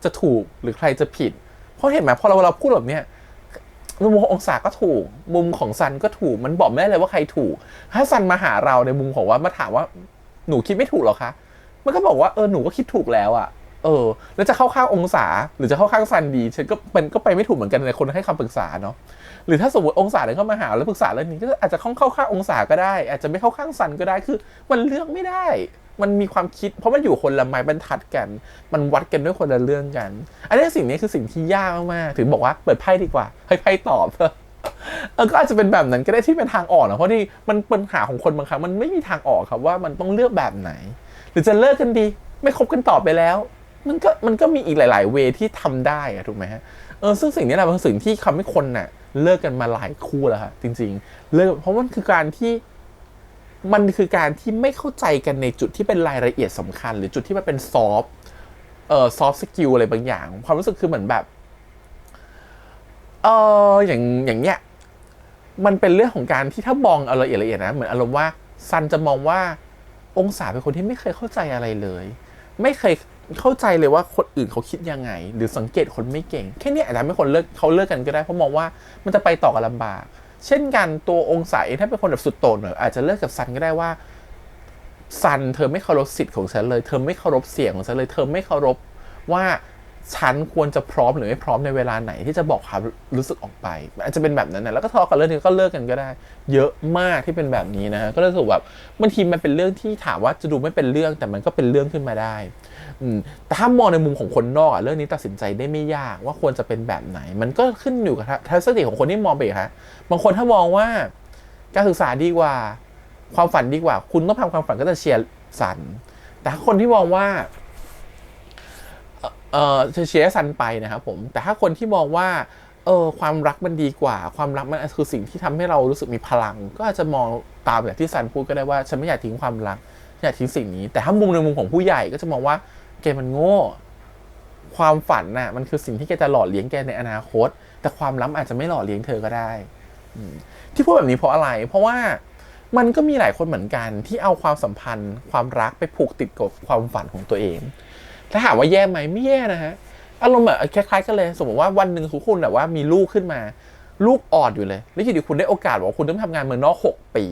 จะถูกหรือใครจะผิดเพราะเห็นไหมพอเราพูดแบบเนี้ยมุมขององศาก็ถูกมุมของซันก็ถูกมันบอกไม่ได้เลยว่าใครถูกถ้าซันมาหาเราในมุมของว่ามาถามว่าหนูคิดไม่ถูกหรอคะมันก็บอกว่าหนูก็คิดถูกแล้วอ่ะ แล้วจะเข้าข้างองศาหรือจะเข้าข้างซันดีฉันก็ไปไม่ถูกเหมือนกันในคนให้คำปรึกษาเนาะหรือถ้าสมมติองศาเดินเข้ามาหาแล้วปรึกษาเรื่องนี้ก็อาจจะเข้าข้างองศาก็ได้อาจจะไม่เข้าข้างซันก็ได้คือมันเลือกไม่ได้มันมีความคิดเพราะมันอยู่คนละไม้บรรทัดกันมันวัดกันด้วยคนละเรื่องกันอันนี้สิ่งนี้คือสิ่งที่ยากมากๆถึงบอกว่าเปิดไพ่ดีกว่าให้ไพ่ตอบก็อาจจะเป็นแบบนั้นก็ได้ที่เป็นทางออกนะเพราะนี่มันปัญหาของคนบางครั้งมันไม่มีทางออกครับว่ามันต้องเลือกแบบไหนหรือจะเลิกกันดีไม่คบกันต่อไปแล้วมันก็มีอีกหลายๆเวที่ทำได้อะถูกไหมฮะซึ่งสิ่งนี้แหละเป็นสิ่งที่ทำให้คนน่ะเลิกกันมาหลายคู่แล้วค่ะจริงๆเลิกเพราะมันคือการที่ไม่เข้าใจกันในจุดที่เป็นรายละเอียดสำคัญหรือจุดที่มันเป็นซอฟต์สกิลอะไรบางอย่างความรู้สึกคือเหมือนแบบอย่างเนี้ยมันเป็นเรื่องของการที่ถ้ามองเอาละเอียดนะเหมือนอารมณ์ว่าซันจะมองว่าองศาเป็นคนที่ไม่เคยเข้าใจอะไรเลยไม่เคยเข้าใจเลยว่าคนอื่นเขาคิดยังไงหรือสังเกตคนไม่เก่งแค่นี้อาจจะไม่คนเขาเลิกกันก็ได้เพราะมองว่ามันจะไปต่อกันลำบากเช่นกันตัวองศาเองถ้าเป็นคนแบบสุดโต่งหน่อยอาจจะเลิกกับซันก็ได้ว่าซันเธอไม่เคารพสิทธิ์ของฉันเลยเธอไม่เคารพเสียงของฉันเลยเธอไม่เคารพว่าฉันควรจะพร้อมหรือไม่พร้อมในเวลาไหนที่จะบอกความรู้สึกออกไปอาจจะเป็นแบบนั้นนะแล้วก็ทะเลาะกันเรื่องนี้ก็เลิกกันก็ได้เยอะมากที่เป็นแบบนี้นะฮะก็รู้สึกแบบบางทีมันเป็นเรื่องที่ถามว่าจะดูไม่เป็นเรื่องแต่มันก็เป็นเรื่องขึ้นมาได้แต่ถ้ามองในมุมของคนนอกเรื่องนี้ตัดสินใจได้ไม่ยากว่าควรจะเป็นแบบไหนมันก็ขึ้นอยู่กับทัศนคติของคนที่มองไปฮะบางคนถ้ามองว่าการศึกษาดีกว่าความฝันดีกว่าคุณต้องทำความฝันก็จะเชียร์ซันแต่คนที่มองว่าเชียร์ซันไปนะครับผมแต่ถ้าคนที่มองว่าความรักมันดีกว่าความรักมันคือสิ่งที่ทำให้เรารู้สึกมีพลังก็อาจจะมองตามแบบที่ซันพูดก็ได้ว่าฉันไม่อยากทิ้งความรักอยากทิ้งสิ่งนี้แต่ถ้าในมุมของผู้ใหญ่ก็จะมองว่าแกมันโง่ความฝันน่ะมันคือสิ่งที่แกจะหล่อเลี้ยงแกในอนาคตแต่ความรักอาจจะไม่หล่อเลี้ยงเธอก็ได้ที่พูดแบบนี้เพราะอะไรเพราะว่ามันก็มีหลายคนเหมือนกันที่เอาความสัมพันธ์ความรักไปผูกติดกับความฝันของตัวเองถ้าถามว่าแย่ไหมไม่แย่นะฮะอารมณ์แบบคล้ายๆกันเลยสมมติว่าวันหนึ่งคุณแบบว่ามีลูกขึ้นมาลูกอ่อนอยู่เลยแล้วอยู่ดีคุณได้โอกาสบอกว่าคุณต้องทำงานเมืองนอก6 ปี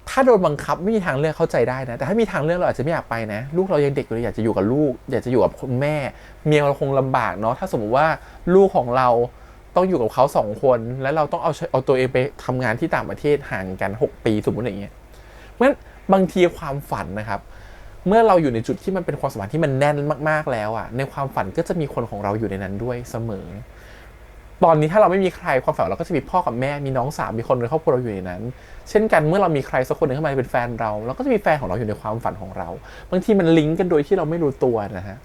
ถ้าโดนบังคับไม่มีทางเลือกเข้าใจได้นะแต่ถ้ามีทางเลือกเราอาจจะไม่อยากไปนะลูกเรายังเด็กอยู่เลยอยากจะอยู่กับลูกอยากจะอยู่กับคุณแม่เมียเราคงลำบากเนาะถ้าสมมติว่าลูกของเราต้องอยู่กับเขา2 คนแล้วเราต้องเอาตัวเองไปทำงานที่ต่างประเทศห่างกัน6 ปีสมมติอย่างเงี้ยเพราะฉะนั้นบางทีความฝันนะครับเมื่อเราอยู่ในจุดที่มันเป็นความสัมพันธ์ที่มันแน่นมากๆแล้วอ่ะในความฝันก็จะมีคนของเราอยู่ในนั้นด้วยเสมอตอนนี้ถ้าเราไม่มีใครความฝันเราก็จะมีพ่อกับแม่มีน้องสาวมีคนในครอบครัวเราอยู่ในนั้นเช่นกันเมื่อเรามีใครสักคนหนึ่งเข้ามาเป็นแฟนเราก็จะมีแฟนของเราอยู่ในความฝันของเราบางทีมันลิงก์กันโดยที่เราไม่รู้ตัวนะฮะ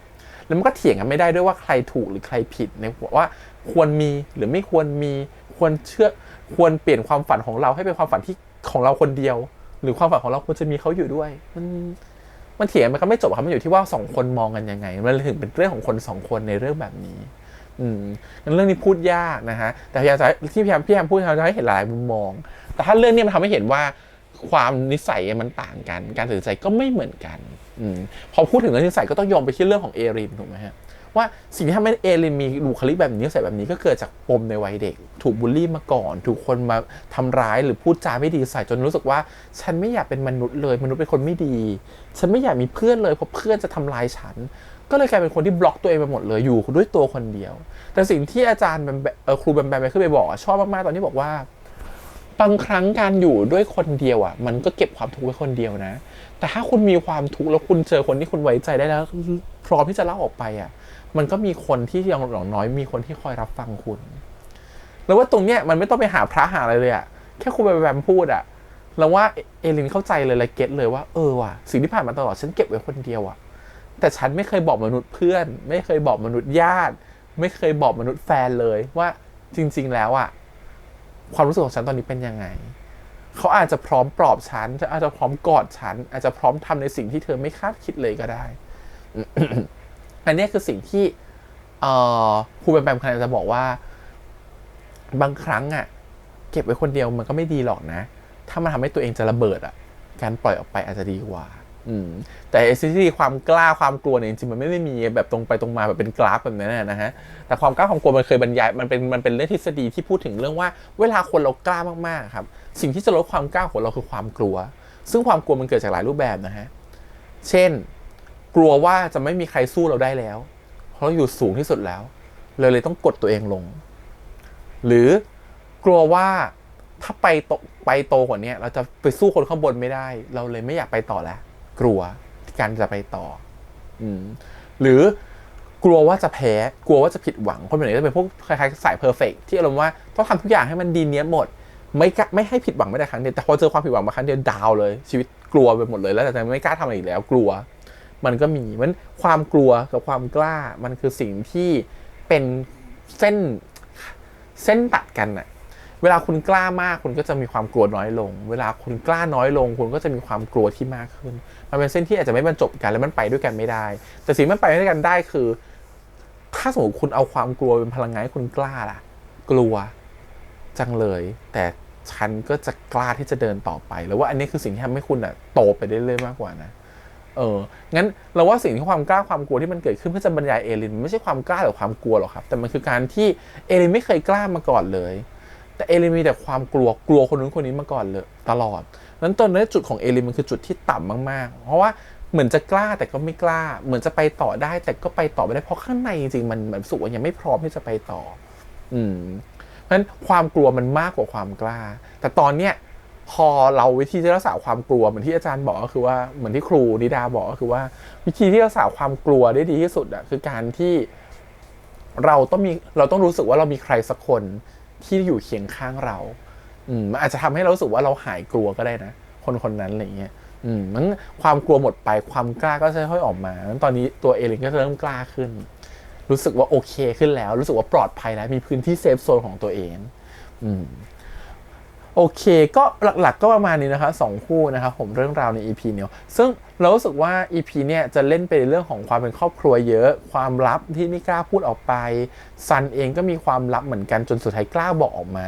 แล้วมันก็เถียงกันไม่ได้ด้วยว่าใครถูกหรือใครผิดในว่าควรมีหรือไม่ควรมีควรเปลี่ยนความฝันของเราให้เป็นความฝันที่ของเราคนเดียวหรือความฝันของเราควรจะมีเขาอยู่ด้วยมันเถียงมันก็ไม่จบครับมันอยู่ที่ว่า2 คนมองกันยังไงมันถึงเป็นเรื่องของคน2 คนในเรื่องแบบนี้งั้นเรื่องนี้พูดยากนะฮะแต่พยายามพูดจะให้เห็นหลายมุมมองแต่ถ้าเรื่องนี้มันทำให้เห็นว่าความนิสัยมันต่างกันการตัดสินใจก็ไม่เหมือนกันพอพูดถึงเรื่องนิสัยก็ต้องโยงไปที่เรื่องของเอรินถูกไหมฮะว่าสิ่งที่ทำให้เอรินมีบุคลิกแบบนี้นิสัยแบบนี้ก็เกิดจากปมในวัยเด็กถูกบูลลี่มาก่อนถูกคนมาทำร้ายหรือพูดจาไม่ดีใส่จนรู้สึกว่าฉันไม่อยากเป็นมนุษย์เลยมนุษย์เป็นคนไม่ดีฉันไม่อยากมีเพื่อนเลยเพราะเพื่อนจะทำร้ายฉันก็เลยกลายเป็นคนที่บล็อกตัวเองไปหมดเลยอยู่ด้วยตัวคนเดียวแต่สิ่งที่อาจารย์ครูแบมไปขึ้นไปบอกชอบมากๆตอนที่บอกว่าบางครั้งการอยู่ด้วยคนเดียวมันก็เก็บความทุกข์ไว้คนเดียวนะแต่ถ้าคุณมีความทุกข์แล้วคุณเจอคนที่คุณไว้ใจได้แล้วพร้อมที่จะเล่าออกไปมันก็มีคนที่อย่างน้อยมีคนที่คอยรับฟังคุณแล้วว่าตรงเนี้ยมันไม่ต้องไปหาพระหาอะไรเลยแค่คุณไปแบมพูดแล้วว่าเอลินเข้าใจเลยและเก็ตเลยว่าว่ะสิ่งที่ผ่านมาตลอดฉันเก็บไว้คนเดียวแต่ฉันไม่เคยบอกมนุษย์เพื่อนไม่เคยบอกมนุษย์ญาติไม่เคยบอกมนุษย์แฟนเลยว่าจริงๆแล้วความรู้สึกของฉันตอนนี้เป็นยังไงเขาอาจจะพร้อมปลอบฉันอาจจะพร้อมกอดฉันอาจจะพร้อมทำในสิ่งที่เธอไม่คาดคิดเลยก็ได้ อันนี้คือสิ่งที่ครูแบมคะจะบอกว่าบางครั้งเก็บไว้คนเดียวมันก็ไม่ดีหรอกนะถ้ามันทำให้ตัวเองจะระเบิดการปล่อยออกไปอาจจะดีกว่าแต่ไอ้สิ่งที่ความกล้าความกลัวเนี่ยจริงๆมันไม่ได้มีแบบตรงไปตรงมาแบบเป็นกราฟแบบนั้นนะฮะแต่ความกล้าความกลัวมันเคยบรรยายมันเป็นเรื่องทฤษฎีที่พูดถึงเรื่องว่าเวลาคนเรากล้ามากๆครับสิ่งที่จะลดความกล้าของเราคือความกลัวซึ่งความกลัวมันเกิดจากหลายรูปแบบนะฮะเช่น กลัวว่าจะไม่มีใครสู้เราได้แล้วเพราะเราอยู่สูงที่สุดแล้วเลยต้องกดตัวเองลงหรือกลัวว่าถ้าไปโตกว่านี้เราจะไปสู้คนข้างบนไม่ได้เราเลยไม่อยากไปต่อแล้วกลัวการจะไปต่อหรือกลัวว่าจะแพ้กลัวว่าจะผิดหวังคนแบบนี้จะเป็นพวกคล้ายๆสายเพอร์เฟกต์ที่อารมณ์ว่าต้องทำทุกอย่างให้มันดีเนี้ยหมดไม่ให้ผิดหวังไม่ได้ครั้งเดียวแต่พอเจอความผิดหวังมาครั้งเดียวดาวเลยชีวิตกลัวไปหมดเลยแล้วแต่ไม่กล้าทำอะไรอีกแล้วกลัวมันก็มีมันความกลัวกับความกล้ามันคือสิ่งที่เป็นเส้นตัดกันน่ะเวลาคุณกล้ามากคุณก็จะมีความกลัวน้อยลงเวลาคุณกล้าน้อยลงคุณก็จะมีความกลัวที่มากขึ้นมันเป็นเส้นที่อาจจะไม่บรรจบกันแล้วมันไปด้วยกันไม่ได้แต่สิ่งมันไปด้วยกันได้คือถ้าสมมติคุณเอาความกลัวเป็นพลังงานให้คุณกล้าล่ะกลัวจังเลยแต่ฉันก็จะกล้าที่จะเดินต่อไปแล้วว่าอันนี้คือสิ่งที่ทำให้คุณโตไปได้เรื่อยๆมากกว่านะงั้นเราว่าสิ่งที่ความกล้าความกลัวที่มันเกิดขึ้นเพื่อจะบรรยายเอลินไม่ใช่ความกล้าหรือความกลัวหรอกครับแต่มันคือการที่เอลินไม่เคยกล้ามาก่อนเลยแต่เอลินมีแต่ความกลัวคนนู้นคนนี้มาก่อนเลยตลอดนั้นตอนนี้จุดของเอลินมันคือจุดที่ต่ำมากๆเพราะว่าเหมือนจะกล้าแต่ก็ไม่กล้าเหมือนจะไปต่อได้แต่ก็ไปต่อไม่ได้เพราะข้างในจริงๆมันรู้สึกว่ายังไม่พร้อมที่จะไปต่อเพราะฉะนั้นความกลัวมันมากกว่าความกล้าแต่ตอนเนี้ยพอเราวิธีที่รักษาความกลัวเหมือนที่อาจารย์บอกก็คือว่าเหมือนที่ครูนิดาบอกก็คือว่าวิธีที่รักษาความกลัวได้ดีที่สุดคือการที่เราต้องรู้สึกว่าเรามีใครสักคนที่อยู่เคียงข้างเรามันอาจจะทำให้เรารู้สึกว่าเราหายกลัวก็ได้นะคนนั้นอะไรเงี้ยมันความกลัวหมดไปความกล้าก็จะค่อยออกมาตอนนี้ตัวเอลินก็จะเริ่มกล้าขึ้นรู้สึกว่าโอเคขึ้นแล้วรู้สึกว่าปลอดภัยแล้วมีพื้นที่เซฟโซนของตัวเองโอเคก็หลักๆก็ประมาณนี้นะครับ2คู่นะครับผมเรื่องราวใน EP นี้ซึ่งเรารู้สึกว่า EP เนี่ยจะเล่นไปในเรื่องของความเป็นครอบครัวเยอะความลับที่ไม่กล้าพูดออกไปซันเองก็มีความลับเหมือนกันจนสุดท้ายกล้าบอกออกมา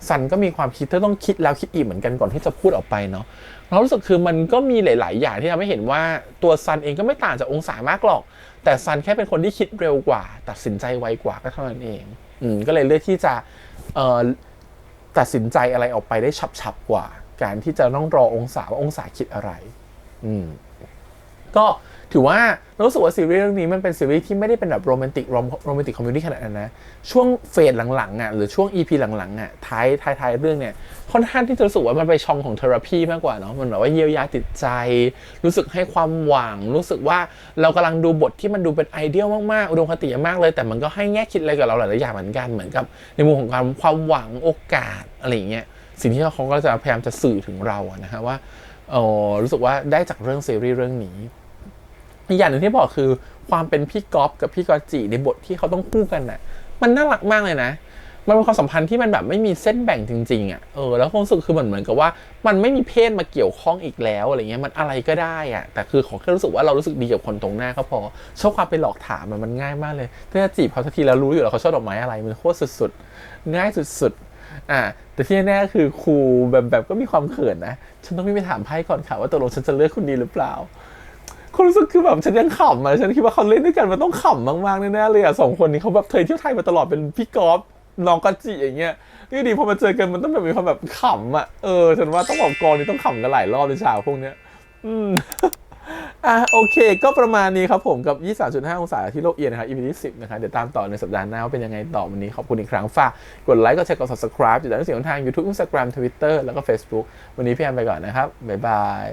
ซันก็มีความคิดที่ต้องคิดแล้วคิดอีกเหมือนกันก่อนที่จะพูดออกไปเนาะเรารู้สึกคือมันก็มีหลายๆอย่างที่ทำให้เห็นว่าตัวซันเองก็ไม่ต่างจากองศามากหรอกแต่ซันแค่เป็นคนที่คิดเร็วกว่าตัดสินใจไวกว่าก็เท่านั้นเองก็เลยเลือกที่จะตัดสินใจอะไรออกไปได้ฉับๆกว่าการที่จะต้องรอองศาว่าองศาคิดอะไรก็ถือว่ารู้สึกว่าซีรีส์เรื่องนี้มันเป็นซีรีส์ที่ไม่ได้เป็นแบบโรแมนติกคอมเมดี้ขนาดนั้นนะช่วงเฟสหลังๆหรือช่วง EP หลังๆท้ายเรื่องเนี่ยค่อนข้างที่จะรู้สึกว่ามันไปช่องของเทอราพีมากกว่าเนาะมันแบบว่าเยียวยาจิตใจรู้สึกให้ความหวังรู้สึกว่าเรากำลังดูบทที่มันดูเป็นไอเดียมากๆอุดมคติมากเลยแต่มันก็ให้แง่คิดอะไรกับเราหลายๆอย่างเหมือนกันเหมือนกับในมุมของความหวังโอกาสอะไรอย่างเงี้ยสิ่งที่เขาก็จะพยายามจะสื่อถึงเราอะนะฮะว่ารู้สึกว่าได้จากเรื่องซีรีส์เรื่องนี้อีกอย่างหนึ่งที่บอกคือความเป็นพี่ก๊อฟกับพี่กอจิในบทที่เขาต้องคู่กันน่ะมันน่ารักมากเลยนะมันเป็นความสัมพันธ์ที่มันแบบไม่มีเส้นแบ่งจริงๆอ่ะแล้วความรู้สึกคือเหมือนกับว่ามันไม่มีเพศมาเกี่ยวข้องอีกแล้วอะไรเงี้ยมันอะไรก็ได้อ่ะแต่คือขอแค่รู้สึกว่าเรารู้สึกดีกับคนตรงหน้าก็พอชอบความเป็นหลอกถามมันง่ายมากเลยถ้าจะจีบเขาสักทีแล้วรู้อยู่แล้วเขาชอบดอกไม้อะไรมันโคตรสุดๆง่ายสุดๆแต่ที่แน่ๆคือครูแบบก็มีความเขินนะฉันต้องไปถามไพ่ก่อนค่ะว่าตกลงฉันจะเลือกคุณดีหรือเปล่าคนรู้สึกคือแบบฉันยังขำฉันคิดว่าเขาเล่นด้วยกันมันต้องขำมากๆแน่ๆเลย2คนนี้เขาแบบเคยเที่ยวไทยมาตลอดเป็นพี่กอล์ฟน้องกอจิอย่างเงี้ยนี่ดีพอมาเจอกันมันต้องแบบมีความแบบขำฉันว่าต้องบอกกองนี้ต้องขำกันหลายรอบในเช้าพวกเนี้ยโอเคก็ประมาณนี้ครับผมกับ 23.5 องศาที่โลกเอียงนะครับ EP ที่ 10นะคะเดี๋ยวตามต่อในสัปดาห์หน้าว่าเป็นยังไงต่อวันนี้ขอบคุณอีกครั้งฝากกดไลค์กดแชร์กด Subscribe ติดตามเสียงทาง YouTube Instagram Twitter แล้วก็ Facebook วันนี้พี่แอมไปก่อนนะครับบ๊ายบาย